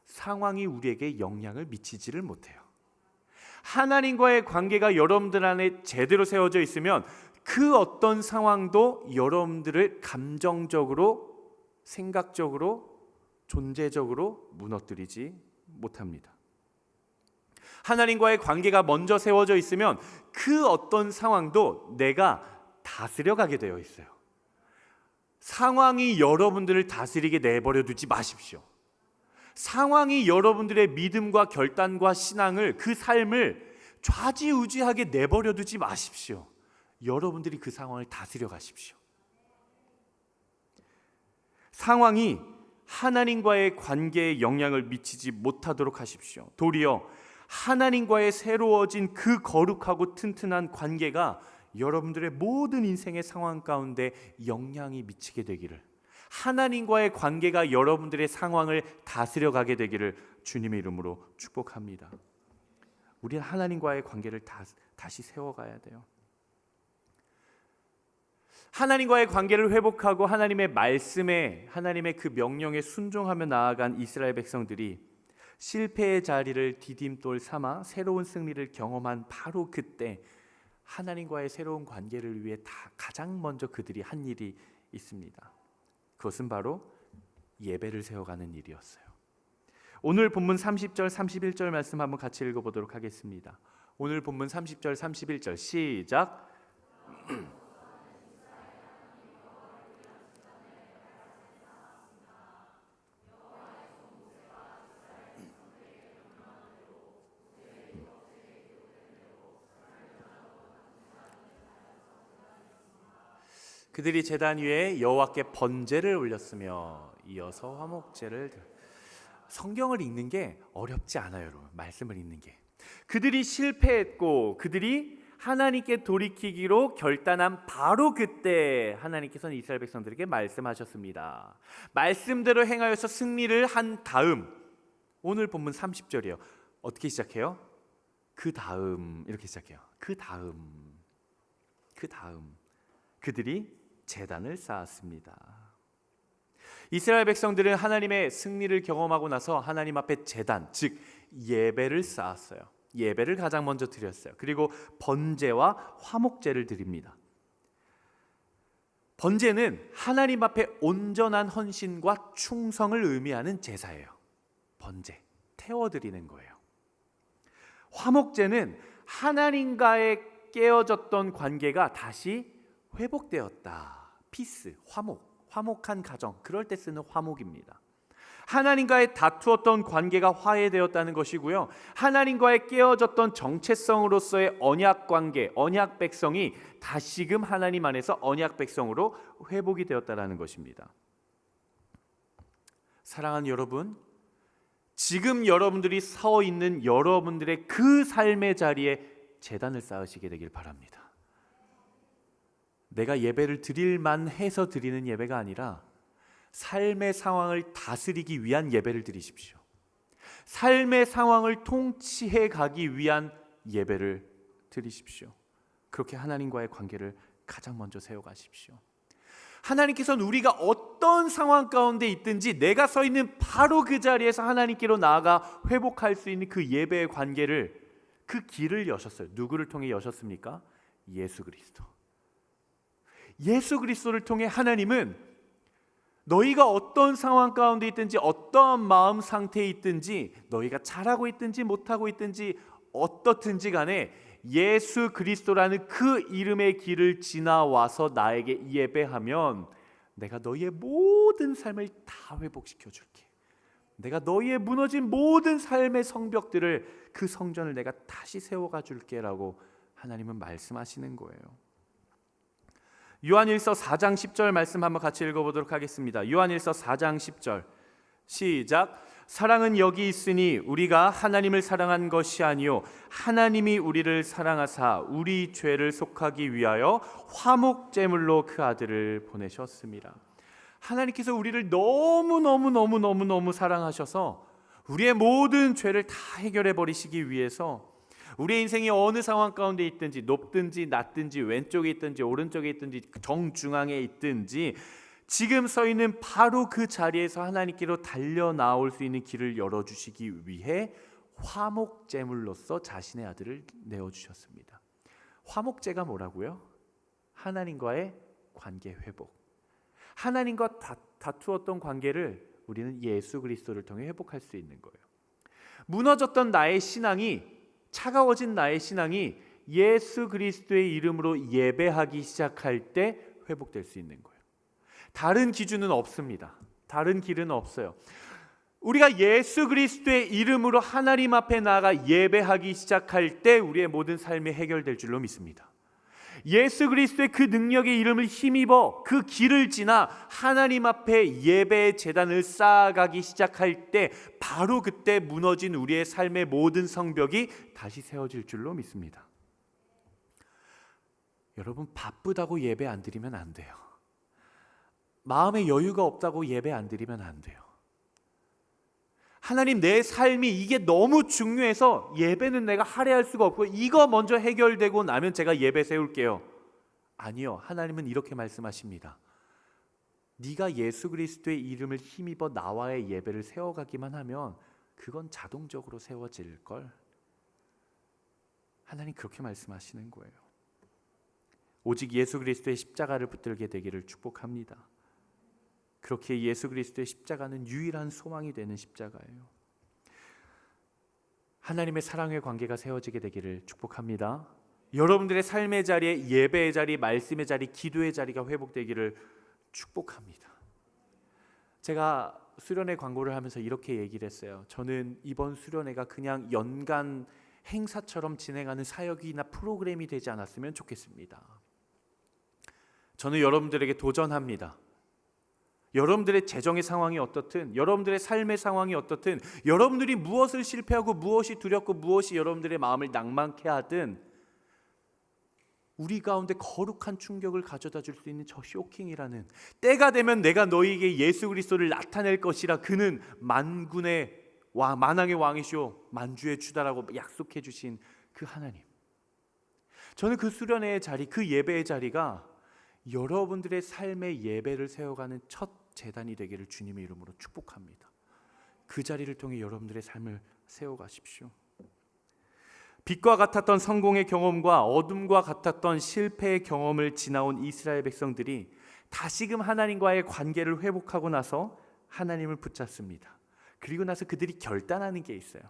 [SPEAKER 1] 상황이 우리에게 영향을 미치지를 못해요. 하나님과의 관계가 여러분들 안에 제대로 세워져 있으면 그 어떤 상황도 여러분들을 감정적으로, 생각적으로, 존재적으로 무너뜨리지 못합니다. 하나님과의 관계가 먼저 세워져 있으면 그 어떤 상황도 내가 다스려가게 되어 있어요. 상황이 여러분들을 다스리게 내버려 두지 마십시오. 상황이 여러분들의 믿음과 결단과 신앙을, 그 삶을 좌지우지하게 내버려 두지 마십시오. 여러분들이 그 상황을 다스려 가십시오. 상황이 하나님과의 관계에 영향을 미치지 못하도록 하십시오. 도리어 하나님과의 새로워진 그 거룩하고 튼튼한 관계가 여러분들의 모든 인생의 상황 가운데 영향이 미치게 되기를, 하나님과의 관계가 여러분들의 상황을 다스려 가게 되기를 주님의 이름으로 축복합니다. 우리는 하나님과의 관계를 다시 세워가야 돼요. 하나님과의 관계를 회복하고 하나님의 말씀에, 하나님의 그 명령에 순종하며 나아간 이스라엘 백성들이 실패의 자리를 디딤돌 삼아 새로운 승리를 경험한 바로 그때 하나님과의 새로운 관계를 위해 가장 먼저 그들이 한 일이 있습니다. 그것은 바로 예배를 세워가는 일이었어요. 오늘 본문 30절 31절 말씀 한번 같이 읽어보도록 하겠습니다. 오늘 본문 30절 31절 시작. 그들이 제단 위에 여호와께 번제를 올렸으며 이어서 화목제를 성경을 읽는 게 어렵지 않아요, 여러분. 말씀을 읽는 게. 그들이 실패했고 그들이 하나님께 돌이키기로 결단한 바로 그때 하나님께서는 이스라엘 백성들에게 말씀하셨습니다. 말씀대로 행하여서 승리를 한 다음, 오늘 본문 30절이에요. 어떻게 시작해요? 그 다음 이렇게 시작해요. 그 다음 그들이 제단을 쌓았습니다. 이스라엘 백성들은 하나님의 승리를 경험하고 나서 하나님 앞에 제단, 즉 예배를 쌓았어요. 예배를 가장 먼저 드렸어요. 그리고 번제와 화목제를 드립니다. 번제는 하나님 앞에 온전한 헌신과 충성을 의미하는 제사예요. 번제, 태워드리는 거예요. 화목제는 하나님과의 깨어졌던 관계가 다시 회복되었다. 피스, 화목한 가정, 그럴 때 쓰는 화목입니다. 하나님과의 다투었던 관계가 화해되었다는 것이고요, 하나님과의 깨어졌던 정체성으로서의 언약 관계, 언약 백성이 다시금 하나님 안에서 언약 백성으로 회복이 되었다는 것입니다. 사랑하는 여러분, 지금 여러분들이 서 있는 여러분들의 그 삶의 자리에 제단을 쌓으시게 되길 바랍니다. 내가 예배를 드릴만 해서 드리는 예배가 아니라 삶의 상황을 다스리기 위한 예배를 드리십시오. 삶의 상황을 통치해 가기 위한 예배를 드리십시오. 그렇게 하나님과의 관계를 가장 먼저 세워가십시오. 하나님께서는 우리가 어떤 상황 가운데 있든지 내가 서 있는 바로 그 자리에서 하나님께로 나아가 회복할 수 있는 그 예배의 관계를, 그 길을 여셨어요. 누구를 통해 여셨습니까? 예수 그리스도. 예수 그리스도를 통해 하나님은 너희가 어떤 상황 가운데 있든지 어떠한 마음 상태에 있든지, 너희가 잘하고 있든지 못하고 있든지 어떻든지 간에 예수 그리스도라는 그 이름의 길을 지나와서 나에게 예배하면 내가 너희의 모든 삶을 다 회복시켜 줄게. 내가 너희의 무너진 모든 삶의 성벽들을, 그 성전을 내가 다시 세워가 줄게 라고 하나님은 말씀하시는 거예요. 요한일서 4장 10절 말씀 한번 같이 읽어보도록 하겠습니다. 요한일서 4장 10절 시작. 사랑은 여기 있으니 우리가 하나님을 사랑한 것이 아니요 하나님이 우리를 사랑하사 우리 죄를 속하기 위하여 화목제물로 그 아들을 보내셨습니다. 하나님께서 우리를 너무 사랑하셔서 우리의 모든 죄를 다 해결해 버리시기 위해서 우리의 인생이 어느 상황 가운데 있든지, 높든지 낮든지, 왼쪽에 있든지 오른쪽에 있든지 정중앙에 있든지 지금 서 있는 바로 그 자리에서 하나님께로 달려 나올 수 있는 길을 열어주시기 위해 화목제물로서 자신의 아들을 내어주셨습니다. 화목제가 뭐라고요? 하나님과의 관계 회복. 하나님과 다투었던 관계를 우리는 예수 그리스도를 통해 회복할 수 있는 거예요. 무너졌던 나의 신앙이, 차가워진 나의 신앙이 예수 그리스도의 이름으로 예배하기 시작할 때 회복될 수 있는 거예요. 다른 기준은 없습니다. 다른 길은 없어요. 우리가 예수 그리스도의 이름으로 하나님 앞에 나아가 예배하기 시작할 때 우리의 모든 삶이 해결될 줄로 믿습니다. 예수 그리스도의 그 능력의 이름을 힘입어 그 길을 지나 하나님 앞에 예배의 제단을 쌓아가기 시작할 때 바로 그때 무너진 우리의 삶의 모든 성벽이 다시 세워질 줄로 믿습니다. 여러분, 바쁘다고 예배 안 드리면 안 돼요. 마음에 여유가 없다고 예배 안 드리면 안 돼요. 하나님, 내 삶이 이게 너무 중요해서 예배는 내가 할애할 수가 없고 이거 먼저 해결되고 나면 제가 예배 세울게요. 아니요, 하나님은 이렇게 말씀하십니다. 네가 예수 그리스도의 이름을 힘입어 나와의 예배를 세워가기만 하면 그건 자동적으로 세워질걸. 하나님 그렇게 말씀하시는 거예요. 오직 예수 그리스도의 십자가를 붙들게 되기를 축복합니다. 그렇게 예수 그리스도의 십자가는 유일한 소망이 되는 십자가예요. 하나님의 사랑의 관계가 세워지게 되기를 축복합니다. 여러분들의 삶의 자리에 예배의 자리, 말씀의 자리, 기도의 자리가 회복되기를 축복합니다. 제가 수련회 광고를 하면서 이렇게 얘기를 했어요. 저는 이번 수련회가 그냥 연간 행사처럼 진행하는 사역이나 프로그램이 되지 않았으면 좋겠습니다. 저는 여러분들에게 도전합니다. 여러분들의 재정의 상황이 어떻든, 여러분들의 삶의 상황이 어떻든, 여러분들이 무엇을 실패하고 무엇이 두렵고 무엇이 여러분들의 마음을 낭만케 하든 우리 가운데 거룩한 충격을 가져다 줄 수 있는 저 쇼킹이라는, 때가 되면 내가 너희에게 예수 그리스도를 나타낼 것이라 그는 만군의 왕, 만왕의 왕이시오 만주의 주다라고 약속해 주신 그 하나님. 저는 그 수련회의 자리, 그 예배의 자리가 여러분들의 삶의 예배를 세워가는 첫 제단이 되기를 주님의 이름으로 축복합니다. 그 자리를 통해 여러분들의 삶을 세워가십시오. 빛과 같았던 성공의 경험과 어둠과 같았던 실패의 경험을 지나온 이스라엘 백성들이 다시금 하나님과의 관계를 회복하고 나서 하나님을 붙잡습니다. 그리고 나서 그들이 결단하는 게 있어요.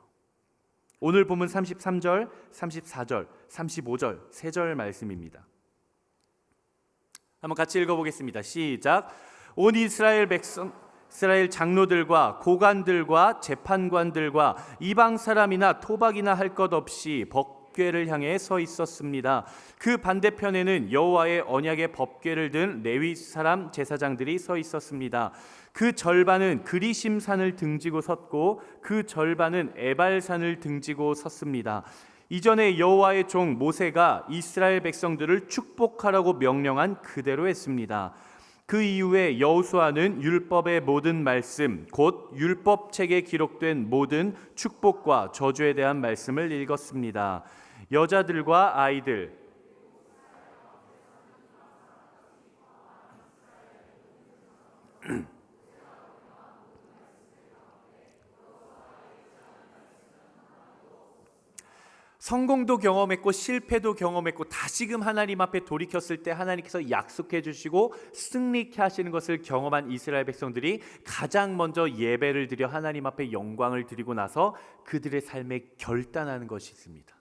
[SPEAKER 1] 오늘 본문 33절, 34절, 35절 세 절 말씀입니다. 한번 같이 읽어보겠습니다. 시작. 온 이스라엘 백성, 이스라엘 장로들과 고관들과 재판관들과 이방 사람이나 토박이나 할 것 없이 법궤를 향해 서 있었습니다. 그 반대편에는 여호와의 언약의 법궤를 든 레위 사람 제사장들이 서 있었습니다. 그 절반은 그리심산을 등지고 섰고 그 절반은 에발산을 등지고 섰습니다. 이전에 여호와의 종 모세가 이스라엘 백성들을 축복하라고 명령한 그대로 했습니다. 그 이후에 여호수아는 율법의 모든 말씀, 곧 율법책에 기록된 모든 축복과 저주에 대한 말씀을 읽었습니다. 여자들과 아이들, 성공도 경험했고 실패도 경험했고 다시금 하나님 앞에 돌이켰을 때 하나님께서 약속해 주시고 승리케 하시는 것을 경험한 이스라엘 백성들이 가장 먼저 예배를 드려 하나님 앞에 영광을 드리고 나서 그들의 삶에 결단하는 것이 있습니다.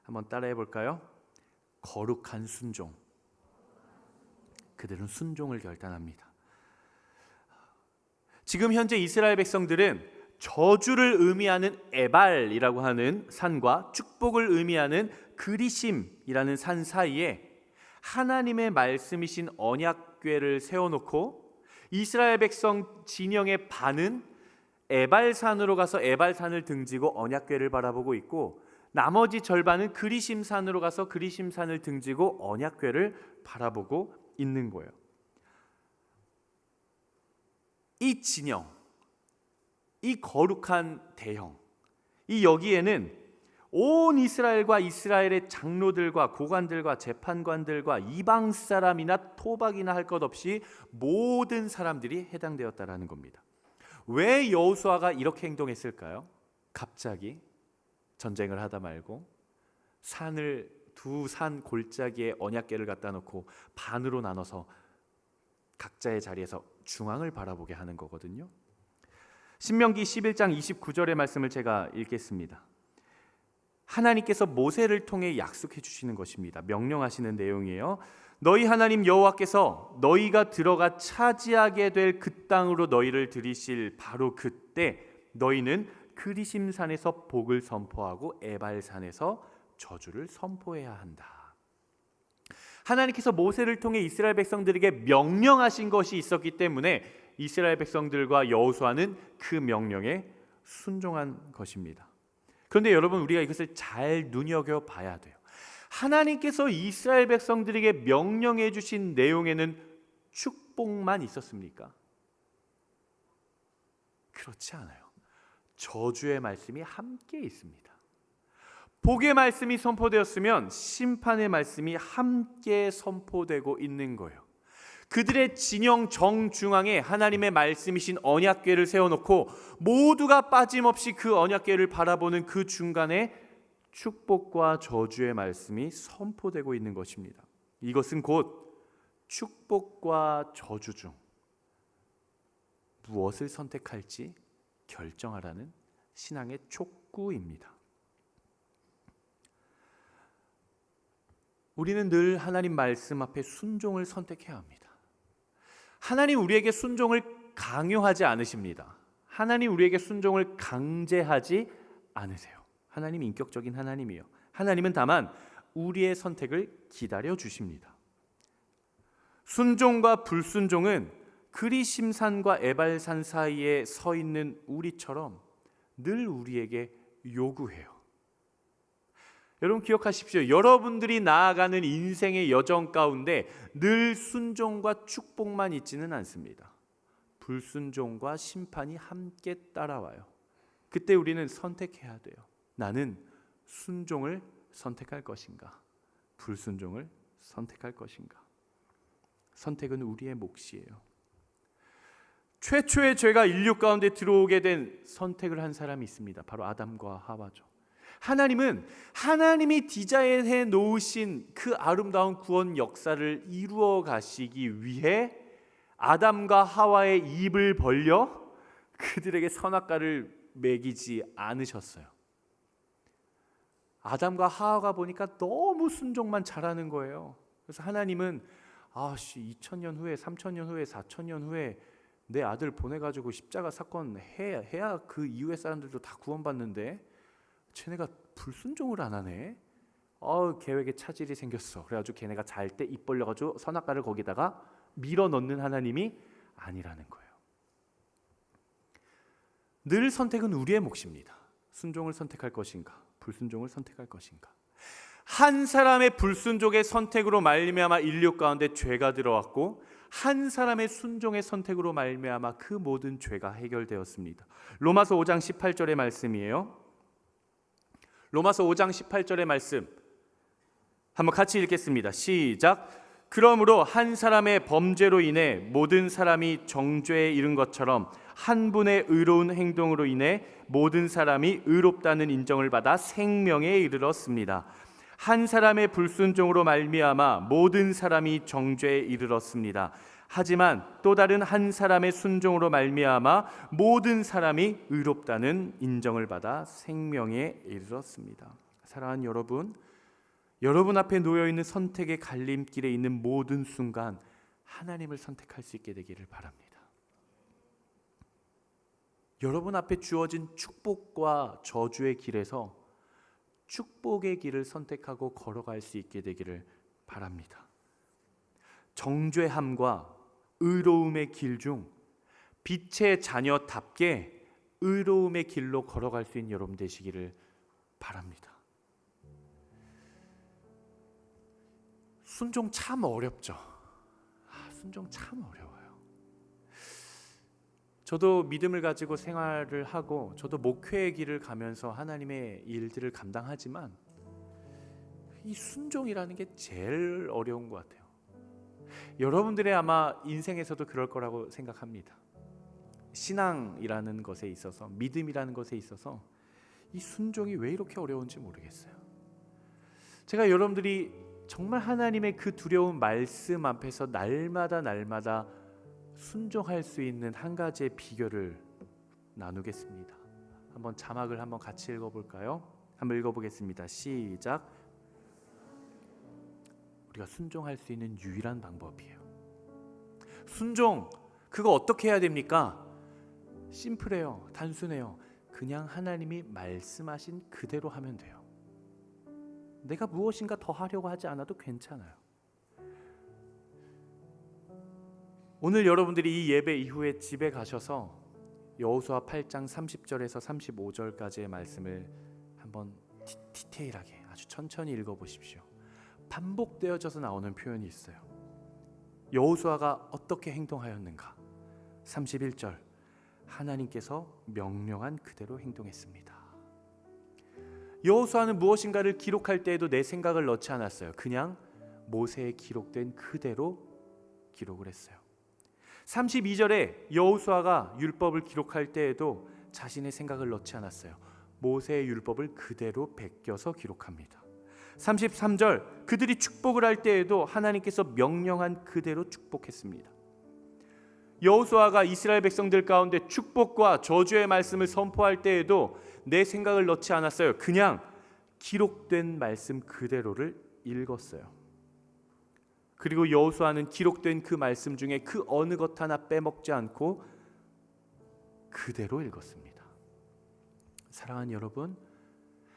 [SPEAKER 1] 한번 따라해 볼까요? 거룩한 순종. 그들은 순종을 결단합니다. 지금 현재 이스라엘 백성들은 저주를 의미하는 에발이라고 하는 산과 축복을 의미하는 그리심이라는 산 사이에 하나님의 말씀이신 언약궤를 세워놓고 이스라엘 백성 진영의 반은 에발산으로 가서 에발산을 등지고 언약궤를 바라보고 있고 나머지 절반은 그리심산으로 가서 그리심산을 등지고 언약궤를 바라보고 있는 거예요. 이 진영, 이 거룩한 대형, 이 여기에는 온 이스라엘과 이스라엘의 장로들과 고관들과 재판관들과 이방 사람이나 토박이나 할 것 없이 모든 사람들이 해당되었다라는 겁니다. 왜 여호수아가 이렇게 행동했을까요? 갑자기 전쟁을 하다 말고 산을 두 산 골짜기에 언약궤를 갖다 놓고 반으로 나눠서 각자의 자리에서 중앙을 바라보게 하는 거거든요. 신명기 11장 29절의 말씀을 제가 읽겠습니다. 하나님께서 모세를 통해 약속해 주시는 것입니다. 명령하시는 내용이에요. 너희 하나님 여호와께서 너희가 들어가 차지하게 될 그 땅으로 너희를 들이실 바로 그때 너희는 그리심산에서 복을 선포하고 에발산에서 저주를 선포해야 한다. 하나님께서 모세를 통해 이스라엘 백성들에게 명령하신 것이 있었기 때문에 이스라엘 백성들과 여호수아는 그 명령에 순종한 것입니다. 그런데 여러분, 우리가 이것을 잘 눈여겨봐야 돼요. 하나님께서 이스라엘 백성들에게 명령해 주신 내용에는 축복만 있었습니까? 그렇지 않아요. 저주의 말씀이 함께 있습니다. 복의 말씀이 선포되었으면 심판의 말씀이 함께 선포되고 있는 거예요. 그들의 진영 정중앙에 하나님의 말씀이신 언약궤를 세워놓고 모두가 빠짐없이 그 언약궤를 바라보는 그 중간에 축복과 저주의 말씀이 선포되고 있는 것입니다. 이것은 곧 축복과 저주 중 무엇을 선택할지 결정하라는 신앙의 촉구입니다. 우리는 늘 하나님 말씀 앞에 순종을 선택해야 합니다. 하나님 우리에게 순종을 강요하지 않으십니다. 하나님 우리에게 순종을 강제하지 않으세요. 하나님 인격적인 하나님이요. 하나님은 다만 우리의 선택을 기다려 주십니다. 순종과 불순종은 그리심산과 에발산 사이에 서 있는 우리처럼 늘 우리에게 요구해요. 여러분 기억하십시오. 여러분들이 나아가는 인생의 여정 가운데 늘 순종과 축복만 있지는 않습니다. 불순종과 심판이 함께 따라와요. 그때 우리는 선택해야 돼요. 나는 순종을 선택할 것인가? 불순종을 선택할 것인가? 선택은 우리의 몫이에요. 최초의 죄가 인류 가운데 들어오게 된 선택을 한 사람이 있습니다. 바로 아담과 하와죠. 하나님은 하나님이 디자인해 놓으신 그 아름다운 구원 역사를 이루어 가시기 위해 아담과 하와의 입을 벌려 그들에게 선악과를 먹이지 않으셨어요. 아담과 하와가 보니까 너무 순종만 잘하는 거예요. 그래서 하나님은 2000년 후에, 3000년 후에, 4000년 후에 내 아들 보내가지고 십자가 사건 해야 그 이후의 사람들도 다 구원받는데 쟤네가 불순종을 안 하네. 계획에 차질이 생겼어. 그래가지고 걔네가 잘 때 입 벌려가지고 선악과를 거기다가 밀어 넣는 하나님이 아니라는 거예요. 늘 선택은 우리의 몫입니다. 순종을 선택할 것인가, 불순종을 선택할 것인가. 한 사람의 불순종의 선택으로 말미암아 인류 가운데 죄가 들어왔고 한 사람의 순종의 선택으로 말미암아 그 모든 죄가 해결되었습니다. 로마서 5장 18절의 말씀이에요. 로마서 5장 18절의 말씀 한번 같이 읽겠습니다. 시작. 그러므로 한 사람의 범죄로 인해 모든 사람이 정죄에 이른 것처럼 한 분의 의로운 행동으로 인해 모든 사람이 의롭다는 인정을 받아 생명에 이르렀습니다. 한 사람의 불순종으로 말미암아 모든 사람이 정죄에 이르렀습니다. 하지만 또 다른 한 사람의 순종으로 말미암아 모든 사람이 의롭다는 인정을 받아 생명에 이르렀습니다. 사랑하는 여러분, 여러분 앞에 놓여 있는 선택의 갈림길에 있는 모든 순간 하나님을 선택할 수 있게 되기를 바랍니다. 여러분 앞에 주어진 축복과 저주의 길에서 축복의 길을 선택하고 걸어갈 수 있게 되기를 바랍니다. 정죄함과 의로움의 길 중 빛의 자녀답게 의로움의 길로 걸어갈 수 있는 여러분 되시기를 바랍니다. 순종 참 어렵죠. 순종 참 어려워요. 저도 믿음을 가지고 생활을 하고 저도 목회의 길을 가면서 하나님의 일들을 감당하지만 이 순종이라는 게 제일 어려운 것 같아요. 여러분들의 아마 인생에서도 그럴 거라고 생각합니다. 신앙이라는 것에 있어서, 믿음이라는 것에 있어서 이 순종이 왜 이렇게 어려운지 모르겠어요. 제가 여러분들이 정말 하나님의 그 두려운 말씀 앞에서 날마다 순종할 수 있는 한 가지의 비결을 나누겠습니다. 한번 자막을 한번 같이 읽어볼까요? 한번 읽어보겠습니다. 시작. 우리가 순종할 수 있는 유일한 방법이에요. 순종, 그거 어떻게 해야 됩니까? 심플해요. 단순해요. 그냥 하나님이 말씀하신 그대로 하면 돼요. 내가 무엇인가 더 하려고 하지 않아도 괜찮아요. 오늘 여러분들이 이 예배 이후에 집에 가셔서 여호수아 8장 30절에서 35절까지의 말씀을 한번 디테일하게 아주 천천히 읽어보십시오. 반복되어져서 나오는 표현이 있어요. 여호수아가 어떻게 행동하였는가? 31절, 하나님께서 명령한 그대로 행동했습니다. 여호수아는 무엇인가를 기록할 때에도 내 생각을 넣지 않았어요. 그냥 모세에 기록된 그대로 기록을 했어요. 32절에 여호수아가 율법을 기록할 때에도 자신의 생각을 넣지 않았어요. 모세의 율법을 그대로 베껴서 기록합니다. 33절, 그들이 축복을 할 때에도 하나님께서 명령한 그대로 축복했습니다. 여호수아가 이스라엘 백성들 가운데 축복과 저주의 말씀을 선포할 때에도 내 생각을 넣지 않았어요. 그냥 기록된 말씀 그대로를 읽었어요. 그리고 여호수아는 기록된 그 말씀 중에 그 어느 것 하나 빼먹지 않고 그대로 읽었습니다. 사랑하는 여러분,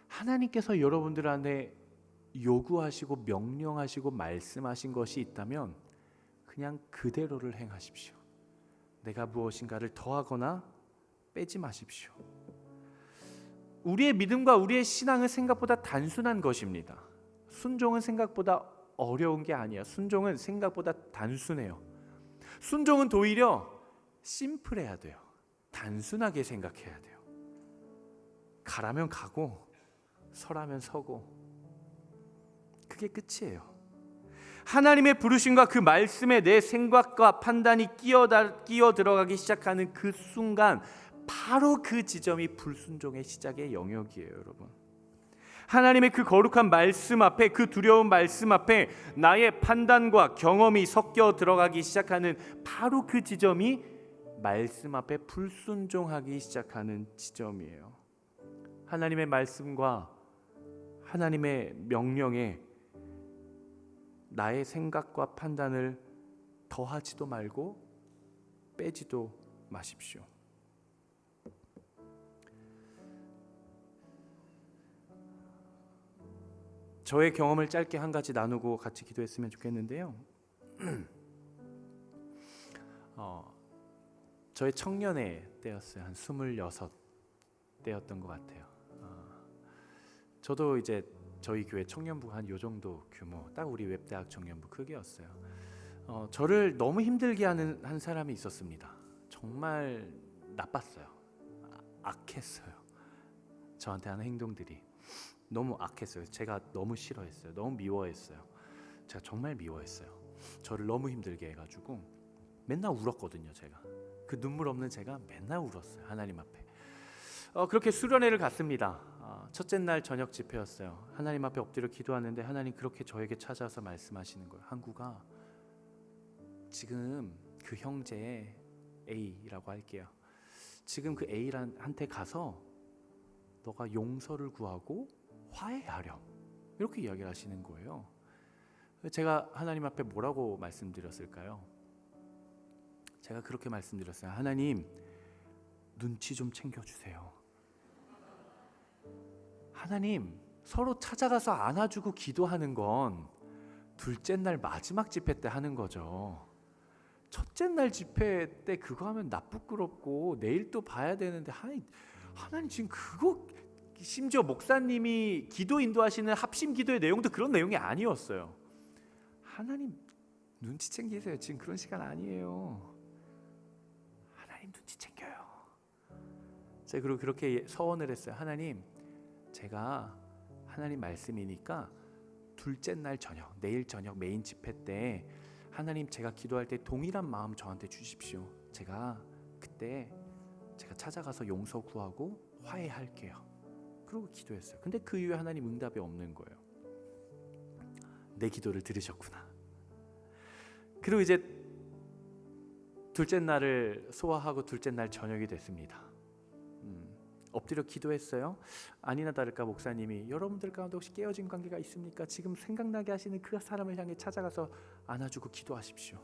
[SPEAKER 1] 하나님께서 여러분들 안에 요구하시고 명령하시고 말씀하신 것이 있다면 그냥 그대로를 행하십시오. 내가 무엇인가를 더하거나 빼지 마십시오. 우리의 믿음과 우리의 신앙은 생각보다 단순한 것입니다. 순종은 생각보다 어려운 게 아니야. 순종은 생각보다 단순해요. 순종은 오히려 심플해야 돼요. 단순하게 생각해야 돼요. 가라면 가고 서라면 서고, 그게 끝이에요. 하나님의 부르심과 그 말씀에 내 생각과 판단이 끼어 들어가기 시작하는 그 순간, 바로 그 지점이 불순종의 시작의 영역이에요, 여러분. 하나님의 그 거룩한 말씀 앞에, 그 두려운 말씀 앞에 나의 판단과 경험이 섞여 들어가기 시작하는 바로 그 지점이 말씀 앞에 불순종하기 시작하는 지점이에요. 하나님의 말씀과 하나님의 명령에 나의 생각과 판단을 더하지도 말고 빼지도 마십시오. 저의 경험을 짧게 한 가지 나누고 같이 기도했으면 좋겠는데요. 저의 청년의 때였어요. 한 26 때였던 것 같아요. 저도 이제 저희 교회 청년부가 한 요 정도 규모, 딱 우리 웹대학 청년부 크기였어요. 저를 너무 힘들게 하는 한 사람이 있었습니다. 정말 나빴어요. 악했어요. 저한테 하는 행동들이 너무 악했어요. 제가 너무 싫어했어요. 너무 미워했어요. 제가 정말 미워했어요. 저를 너무 힘들게 해가지고 맨날 울었거든요. 제가 그 눈물 없는 제가 맨날 울었어요. 하나님 앞에. 그렇게 수련회를 갔습니다. 첫째 날 저녁 집회였어요. 하나님 앞에 엎드려 기도하는데 하나님 그렇게 저에게 찾아서 말씀하시는 거예요. 한국아, 지금 그 형제 A라고 할게요. 지금 그 A한테 가서 너가 용서를 구하고 화해하렴, 이렇게 이야기를 하시는 거예요. 제가 하나님 앞에 뭐라고 말씀드렸을까요? 제가 그렇게 말씀드렸어요. 하나님, 눈치 좀 챙겨주세요. 하나님, 서로 찾아가서 안아주고 기도하는 건 둘째 날 마지막 집회 때 하는 거죠. 첫째 날 집회 때 그거 하면 나 부끄럽고 내일 또 봐야 되는데 하나님 지금 그거, 심지어 목사님이 기도 인도하시는 합심 기도의 내용도 그런 내용이 아니었어요. 하나님 눈치 챙기세요. 지금 그런 시간 아니에요. 하나님 눈치 챙겨요. 제가 그리고 그렇게 서원을 했어요. 하나님, 제가 하나님 말씀이니까 둘째 날 저녁, 내일 저녁 메인 집회 때 하나님 제가 기도할 때 동일한 마음 저한테 주십시오. 제가 그때 제가 찾아가서 용서 구하고 화해할게요. 그러고 기도했어요. 근데 그 이후에 하나님 응답이 없는 거예요. 내 기도를 들으셨구나. 그리고 이제 둘째 날을 소화하고 둘째 날 저녁이 됐습니다. 엎드려 기도했어요. 아니나 다를까 목사님이 여러분들 가운데 혹시 깨어진 관계가 있습니까? 지금 생각나게 하시는 그 사람을 향해 찾아가서 안아주고 기도하십시오.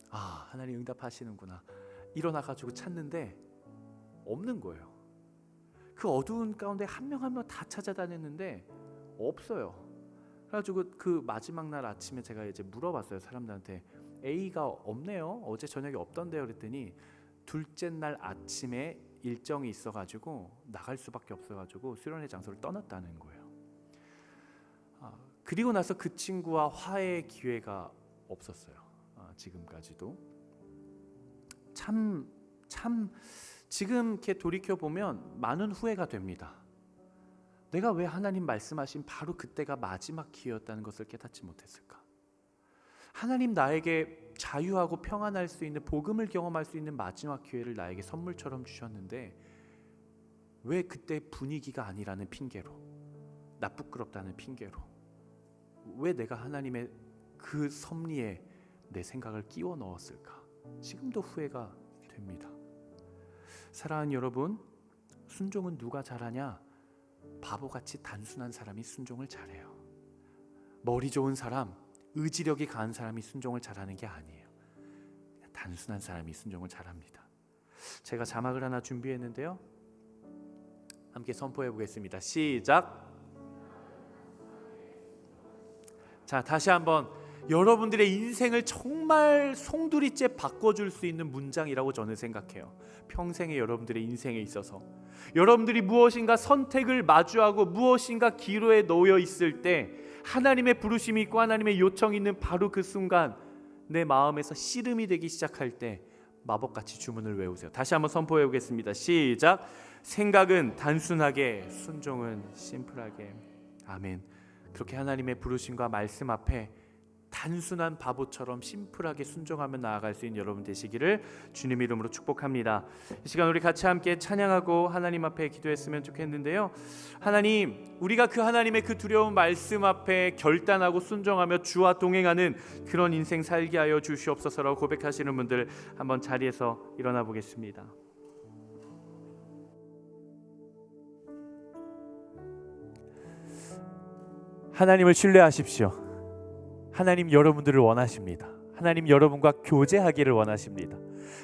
[SPEAKER 1] 하나님 응답하시는구나. 일어나가지고 찾는데 없는 거예요. 그 어두운 가운데 한 명 한 명 다 찾아다녔는데 없어요. 그래가지고 그 마지막 날 아침에 제가 이제 물어봤어요. 사람들한테 A가 없네요. 어제 저녁에 없던데요. 그랬더니 둘째 날 아침에 일정이 있어가지고 나갈 수밖에 없어가지고 수련회 장소를 떠났다는 거예요. 그리고 나서 그 친구와 화해의 기회가 없었어요. 지금까지도 참 지금 이렇게 돌이켜 보면 많은 후회가 됩니다. 내가 왜 하나님 말씀하신 바로 그때가 마지막 기회였다는 것을 깨닫지 못했을까? 하나님 나에게 자유하고 평안할 수 있는, 복음을 경험할 수 있는 마지막 기회를 나에게 선물처럼 주셨는데 왜 그때 분위기가 아니라는 핑계로, 나 부끄럽다는 핑계로 왜 내가 하나님의 그 섭리에 내 생각을 끼워 넣었을까? 지금도 후회가 됩니다. 사랑하는 여러분, 순종은 누가 잘하냐? 바보같이 단순한 사람이 순종을 잘해요. 머리 좋은 사람, 의지력이 강한 사람이 순종을 잘하는 게 아니에요. 단순한 사람이 순종을 잘합니다. 제가 자막을 하나 준비했는데요. 함께 선포해 보겠습니다. 시작. 자, 다시 한번 여러분들의 인생을 정말 송두리째 바꿔줄 수 있는 문장이라고 저는 생각해요. 평생의 여러분들의 인생에 있어서 여러분들이 무엇인가 선택을 마주하고 무엇인가 기로에 놓여 있을 때 하나님의 부르심이 있고 하나님의 요청이 있는 바로 그 순간 내 마음에서 씨름이 되기 시작할 때 마법같이 주문을 외우세요. 다시 한번 선포해 보겠습니다. 시작. 생각은 단순하게, 순종은 심플하게. 아멘. 그렇게 하나님의 부르심과 말씀 앞에 단순한 바보처럼 심플하게 순종하며 나아갈 수 있는 여러분 되시기를 주님 이름으로 축복합니다. 이 시간 우리 같이 함께 찬양하고 하나님 앞에 기도했으면 좋겠는데요. 하나님, 우리가 그 하나님의 그 두려운 말씀 앞에 결단하고 순종하며 주와 동행하는 그런 인생 살게 하여 주시옵소서라고 고백하시는 분들 한번 자리에서 일어나 보겠습니다. 하나님을 신뢰하십시오. 하나님 여러분들을 원하십니다. 하나님 여러분과 교제하기를 원하십니다.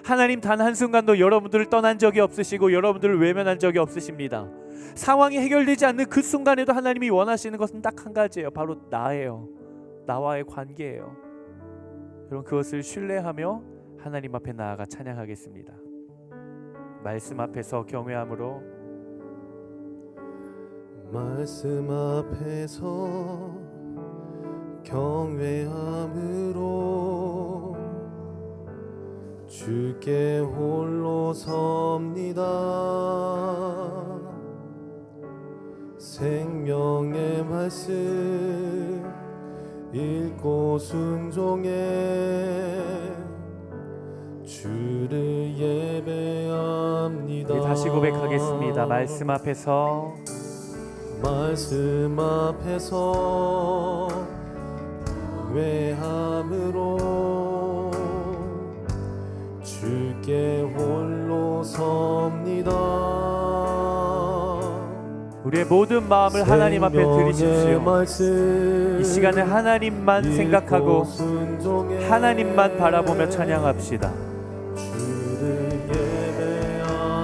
[SPEAKER 1] 하나님 단 한순간도 여러분들을 떠난 적이 없으시고 여러분들을 외면한 적이 없으십니다. 상황이 해결되지 않는 그 순간에도 하나님이 원하시는 것은 딱 한 가지예요. 바로 나예요. 나와의 관계예요. 여러분 그것을 신뢰하며 하나님 앞에 나아가 찬양하겠습니다. 말씀 앞에서 경외함으로,
[SPEAKER 2] 말씀 앞에서 경외함으로 주께 홀로 섭니다. 생명의 말씀 읽고 순종해 주를 예배합니다.
[SPEAKER 1] 우리 다시 고백하겠습니다. 말씀 앞에서,
[SPEAKER 2] 말씀 앞에서 경외함으로 주께 홀로 섭니다.
[SPEAKER 1] 우리의 모든 마음을 하나님 앞에 드리십시오. 이 시간에 하나님만 생각하고 하나님만 바라보며 찬양합시다.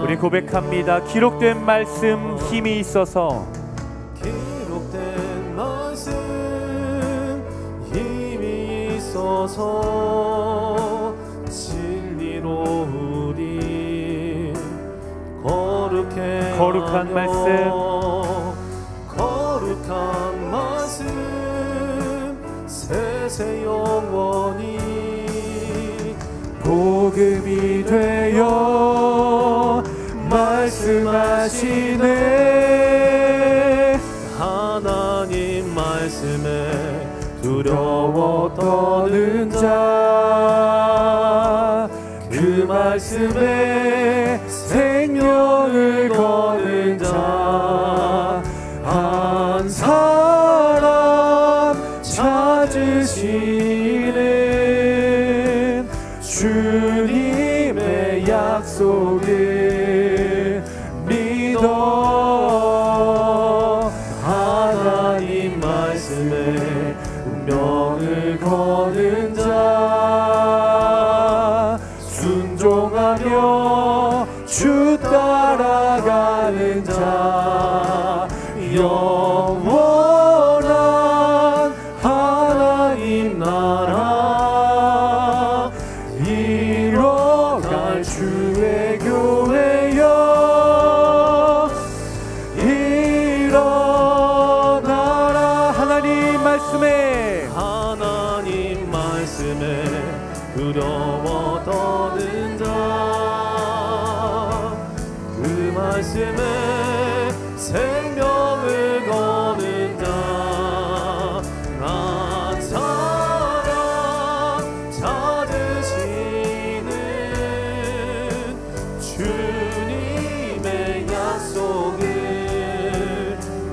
[SPEAKER 1] 우리 고백합니다. 기록된 말씀 힘이 있어서,
[SPEAKER 2] 기록된 말씀 힘이 있어서 진리로 우리
[SPEAKER 1] 거룩한 말씀,
[SPEAKER 2] 거룩한 말씀 세세 영원히
[SPEAKER 1] 복음이 되어 말씀하시네.
[SPEAKER 2] 하나님 말씀에 두려워
[SPEAKER 1] 떠는 자, 그 말씀에 생명을 거는 자, 한 사람 찾으시는 주님의 약속을 믿어. 하나님 말씀에 운명을 거는 자, 순종하며 주 따라가는 자, 영원한 하나님 나라
[SPEAKER 2] 말씀에 두려워 떠는 자그 말씀에 생명을 거는 자 나타나 찾으시는 주님의 약속을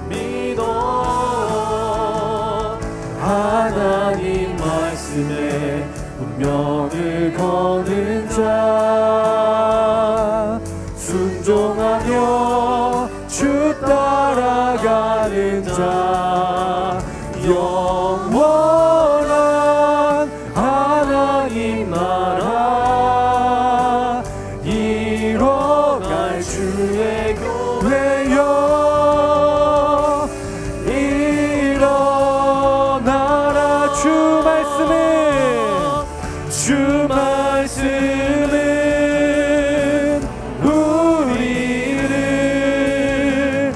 [SPEAKER 2] 믿어 하나님 말씀에 운명을 거는 자 순종하며 주 따라가는 자 영원한 하나님 나라 이뤄갈 주의 교회여 일어나라 주 말씀은 우리를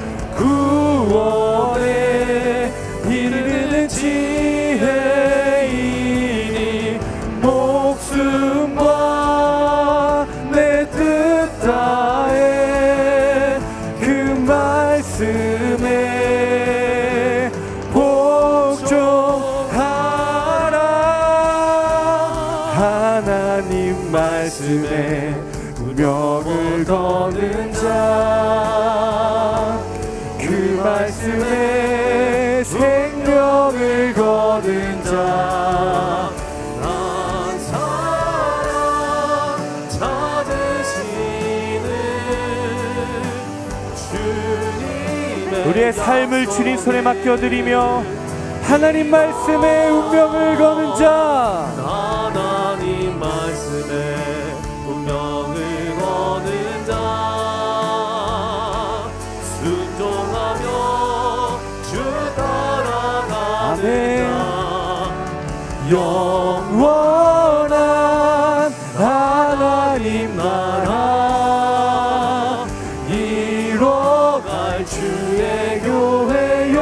[SPEAKER 2] 구원에 이르는 지혜이니 목숨과 내 뜻 다해 그 말씀에 복종하라 하나님 말씀에 운명을 거는 자 그 말씀에 생명을 거는 자 난 사랑 찾으시는 주님의
[SPEAKER 1] 우리의 삶을 주님 손에 맡겨드리며 하나님 말씀에 운명을 거는 자
[SPEAKER 2] 하나님 말씀에 운명을 거는 자 순종하며 주 따라가는 자
[SPEAKER 1] 영원한 하나님 나라
[SPEAKER 2] 이뤄갈 주의 교회여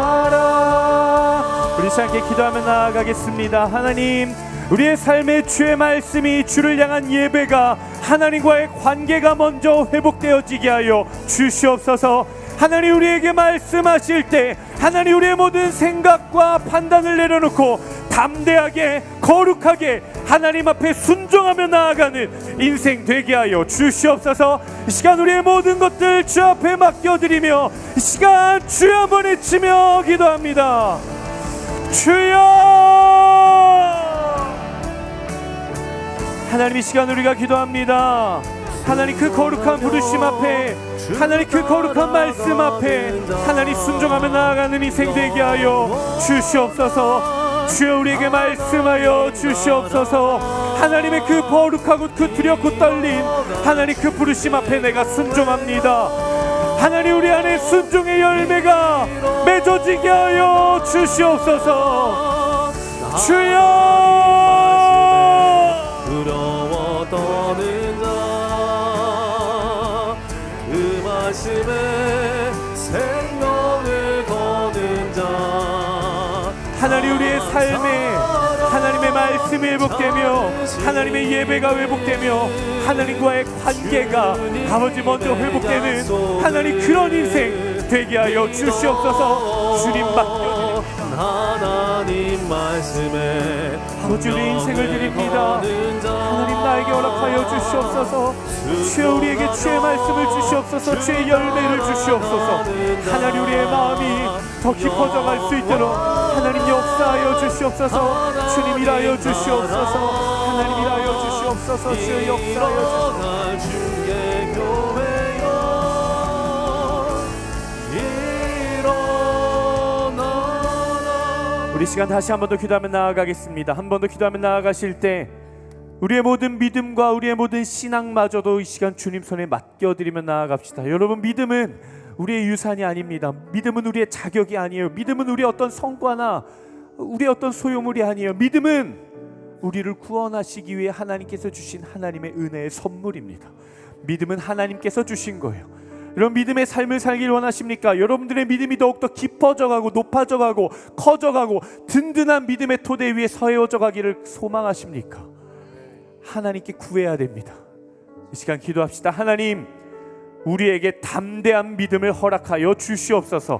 [SPEAKER 1] 일어나라. 우리 함께 기도하며 나아가겠습니다. 하나님, 우리의 삶에 주의 말씀이 주를 향한 예배가 하나님과의 관계가 먼저 회복되어지게 하여 주시옵소서. 하나님, 우리에게 말씀하실 때 하나님 우리의 모든 생각과 판단을 내려놓고 담대하게 거룩하게 하나님 앞에 순종하며 나아가는 인생 되게 하여 주시옵소서. 이 시간 우리의 모든 것들 주 앞에 맡겨드리며 이 시간 주여 한번 외치며 기도합니다. 주여! 하나님, 이 시간 우리가 기도합니다. 하나님, 그 거룩한 부르심 앞에, 하나님 그 거룩한 말씀 앞에 하나님 순종하며 나아가는 인생 되게 하여 주시옵소서. 주여, 우리에게 말씀하여 주시옵소서. 하나님의 그 거룩하고 그 두렵고 떨린 하나님 그 부르심 앞에 내가 순종합니다. 하나님, 우리 안에 순종의 열매가 맺어지게 하여 주시옵소서. 주여!
[SPEAKER 2] 두려워 떠는 자그 말씀에 생명을 거는 자
[SPEAKER 1] 하나님, 우리의 삶에 하나님의 말씀이 회복되며 하나님의 예배가 회복되며 하나님과의 관계가 아버지 먼저 회복되는 하나님 그런 인생 되게 하여 주시옵소서. 주님 맡겨드립니다.
[SPEAKER 2] 하나님 말씀에
[SPEAKER 1] 아버지, 우리 인생을 드립니다. 하나님, 나에게 허락하여 주시옵소서. 주여, 우리에게 주의 말씀을 주시옵소서. 주의 열매를 주시옵소서. 하나님, 우리의 마음이 더 깊어져 갈 수 있도록 하나님 역사하여 주시옵소서. 주님 일하여 주시옵소서. 하나님 일하여 주시옵소서. 주의 역사하여 주시옵소서. 우리 시간 다시 한 번 더 기도하며 나아가겠습니다. 한 번 더 기도하며 나아가실 때 우리의 모든 믿음과 우리의 모든 신앙마저도 이 시간 주님 손에 맡겨드리며 나아갑시다. 여러분, 믿음은 우리의 유산이 아닙니다. 믿음은 우리의 자격이 아니에요. 믿음은 우리의 어떤 성과나 우리의 어떤 소유물이 아니에요. 믿음은 우리를 구원하시기 위해 하나님께서 주신 하나님의 은혜의 선물입니다. 믿음은 하나님께서 주신 거예요. 이런 믿음의 삶을 살길 원하십니까? 여러분들의 믿음이 더욱더 깊어져가고 높아져가고 커져가고 든든한 믿음의 토대 위에 서해져 가기를 소망하십니까? 하나님께 구해야 됩니다. 이 시간 기도합시다. 하나님, 우리에게 담대한 믿음을 허락하여 주시옵소서.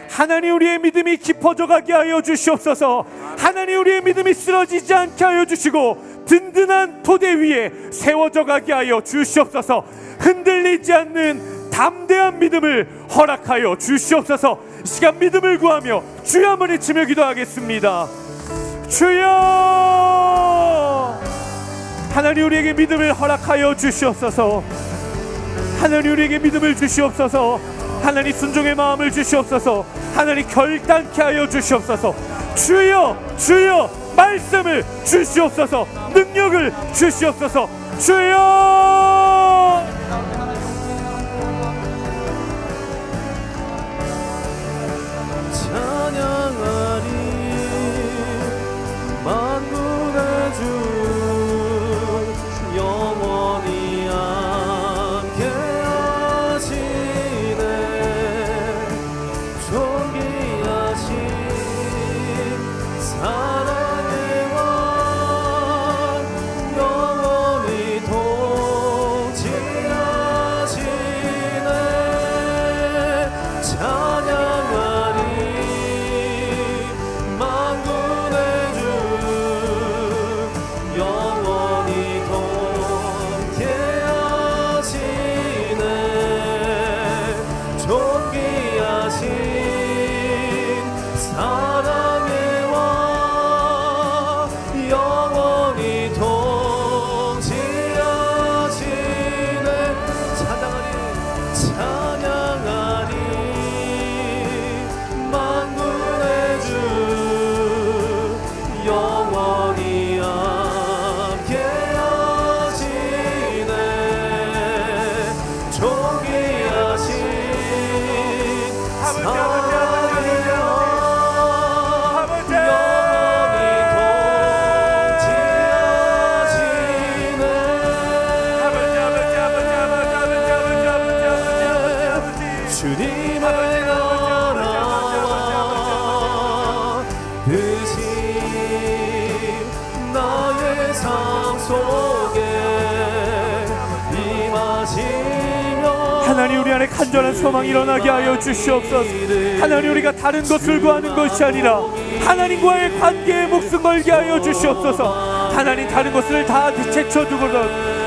[SPEAKER 1] 하나님, 우리의 믿음이 깊어져 가게 하여 주시옵소서. 하나님, 우리의 믿음이 쓰러지지 않게 하여 주시고 든든한 토대 위에 세워져 가게 하여 주시옵소서. 흔들리지 않는 담대한 믿음을 허락하여 주시옵소서. 이 시간 믿음을 구하며 주여 한번 외치며 기도하겠습니다. 주여, 하나님, 우리에게 믿음을 허락하여 주시옵소서. 하나님, 우리에게 믿음을 주시옵소서. 하나님, 순종의 마음을 주시옵소서. 하나님, 결단케 하여 주시옵소서. 주여, 주여, 말씀을 주시옵소서. 능력을 주시옵소서. 주여,
[SPEAKER 2] 찬양하리 만군의 주 영원히 함께하시네. 존귀하신 사랑의 왕 영원히 통치하시네. 찬양하리 만군의 주 영원히 통쾌하시네. 존귀하신 사랑의 왕 영원히 통치하시네. 찬양하리 찬양하리 만군의 주 영원히 함께하시네. 존귀하신 주님의 나라 드신 나의 삶 속에 임하시며
[SPEAKER 1] 하나님, 우리 안에 간절한 소망이 일어나게 하여 주시옵소서. 하나님, 우리가 다른 것을 구하는 것이 아니라 하나님과의 관계에 목숨 걸게 하여 주시옵소서. 하나님, 다른 것을 다 제쳐두고도,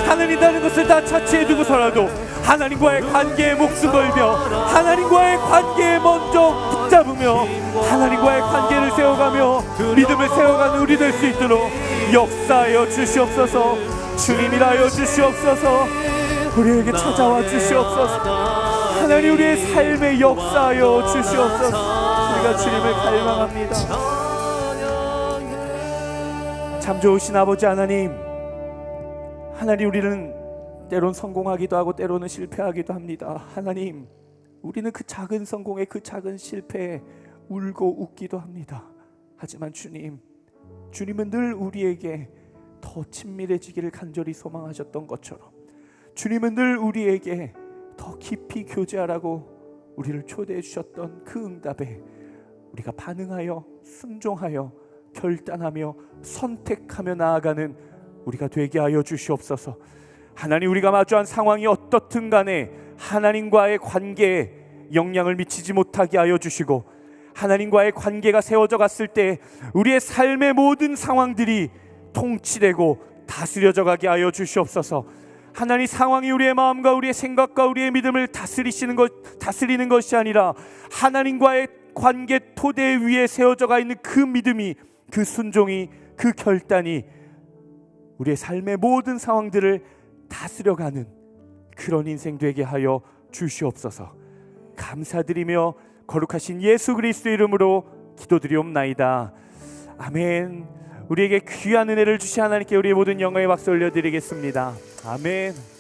[SPEAKER 1] 하나님, 다른 것을 다 차치해두고서라도 하나님과의 관계에 목숨 걸며 하나님과의 관계에 먼저 붙잡으며 하나님과의 관계를 세워가며 믿음을 세워가는 우리 될 수 있도록 역사하여 주시옵소서. 주님이라여 주시옵소서. 우리에게 찾아와 주시옵소서. 하나님, 우리의 삶에 역사하여 주시옵소서. 우리가 주님을 갈망합니다. 참 좋으신 아버지 하나님, 하나님, 우리는 때론 성공하기도 하고 때로는 실패하기도 합니다. 하나님, 우리는 그 작은 성공에, 그 작은 실패에 울고 웃기도 합니다. 하지만 주님은 늘 우리에게 더 친밀해지기를 간절히 소망하셨던 것처럼 주님은 늘 우리에게 더 깊이 교제하라고 우리를 초대해 주셨던 그 응답에 우리가 반응하여 순종하여 결단하며 선택하며 나아가는 우리가 되게 하여 주시옵소서. 하나님, 우리가 마주한 상황이 어떻든 간에 하나님과의 관계에 영향을 미치지 못하게 하여 주시고, 하나님과의 관계가 세워져 갔을 때 우리의 삶의 모든 상황들이 통치되고 다스려져 가게 하여 주시옵소서. 하나님, 상황이 우리의 마음과 우리의 생각과 우리의 믿음을 다스리는 것이 아니라 하나님과의 관계 토대 위에 세워져 가 있는 그 믿음이, 그 순종이, 그 결단이 우리의 삶의 모든 상황들을 다스려가는 그런 인생 되게 하여 주시옵소서. 감사드리며 거룩하신 예수 그리스도 이름으로 기도드리옵나이다. 아멘. 우리에게 귀한 은혜를 주신 하나님께 우리의 모든 영광의 박수 올려드리겠습니다. 아멘.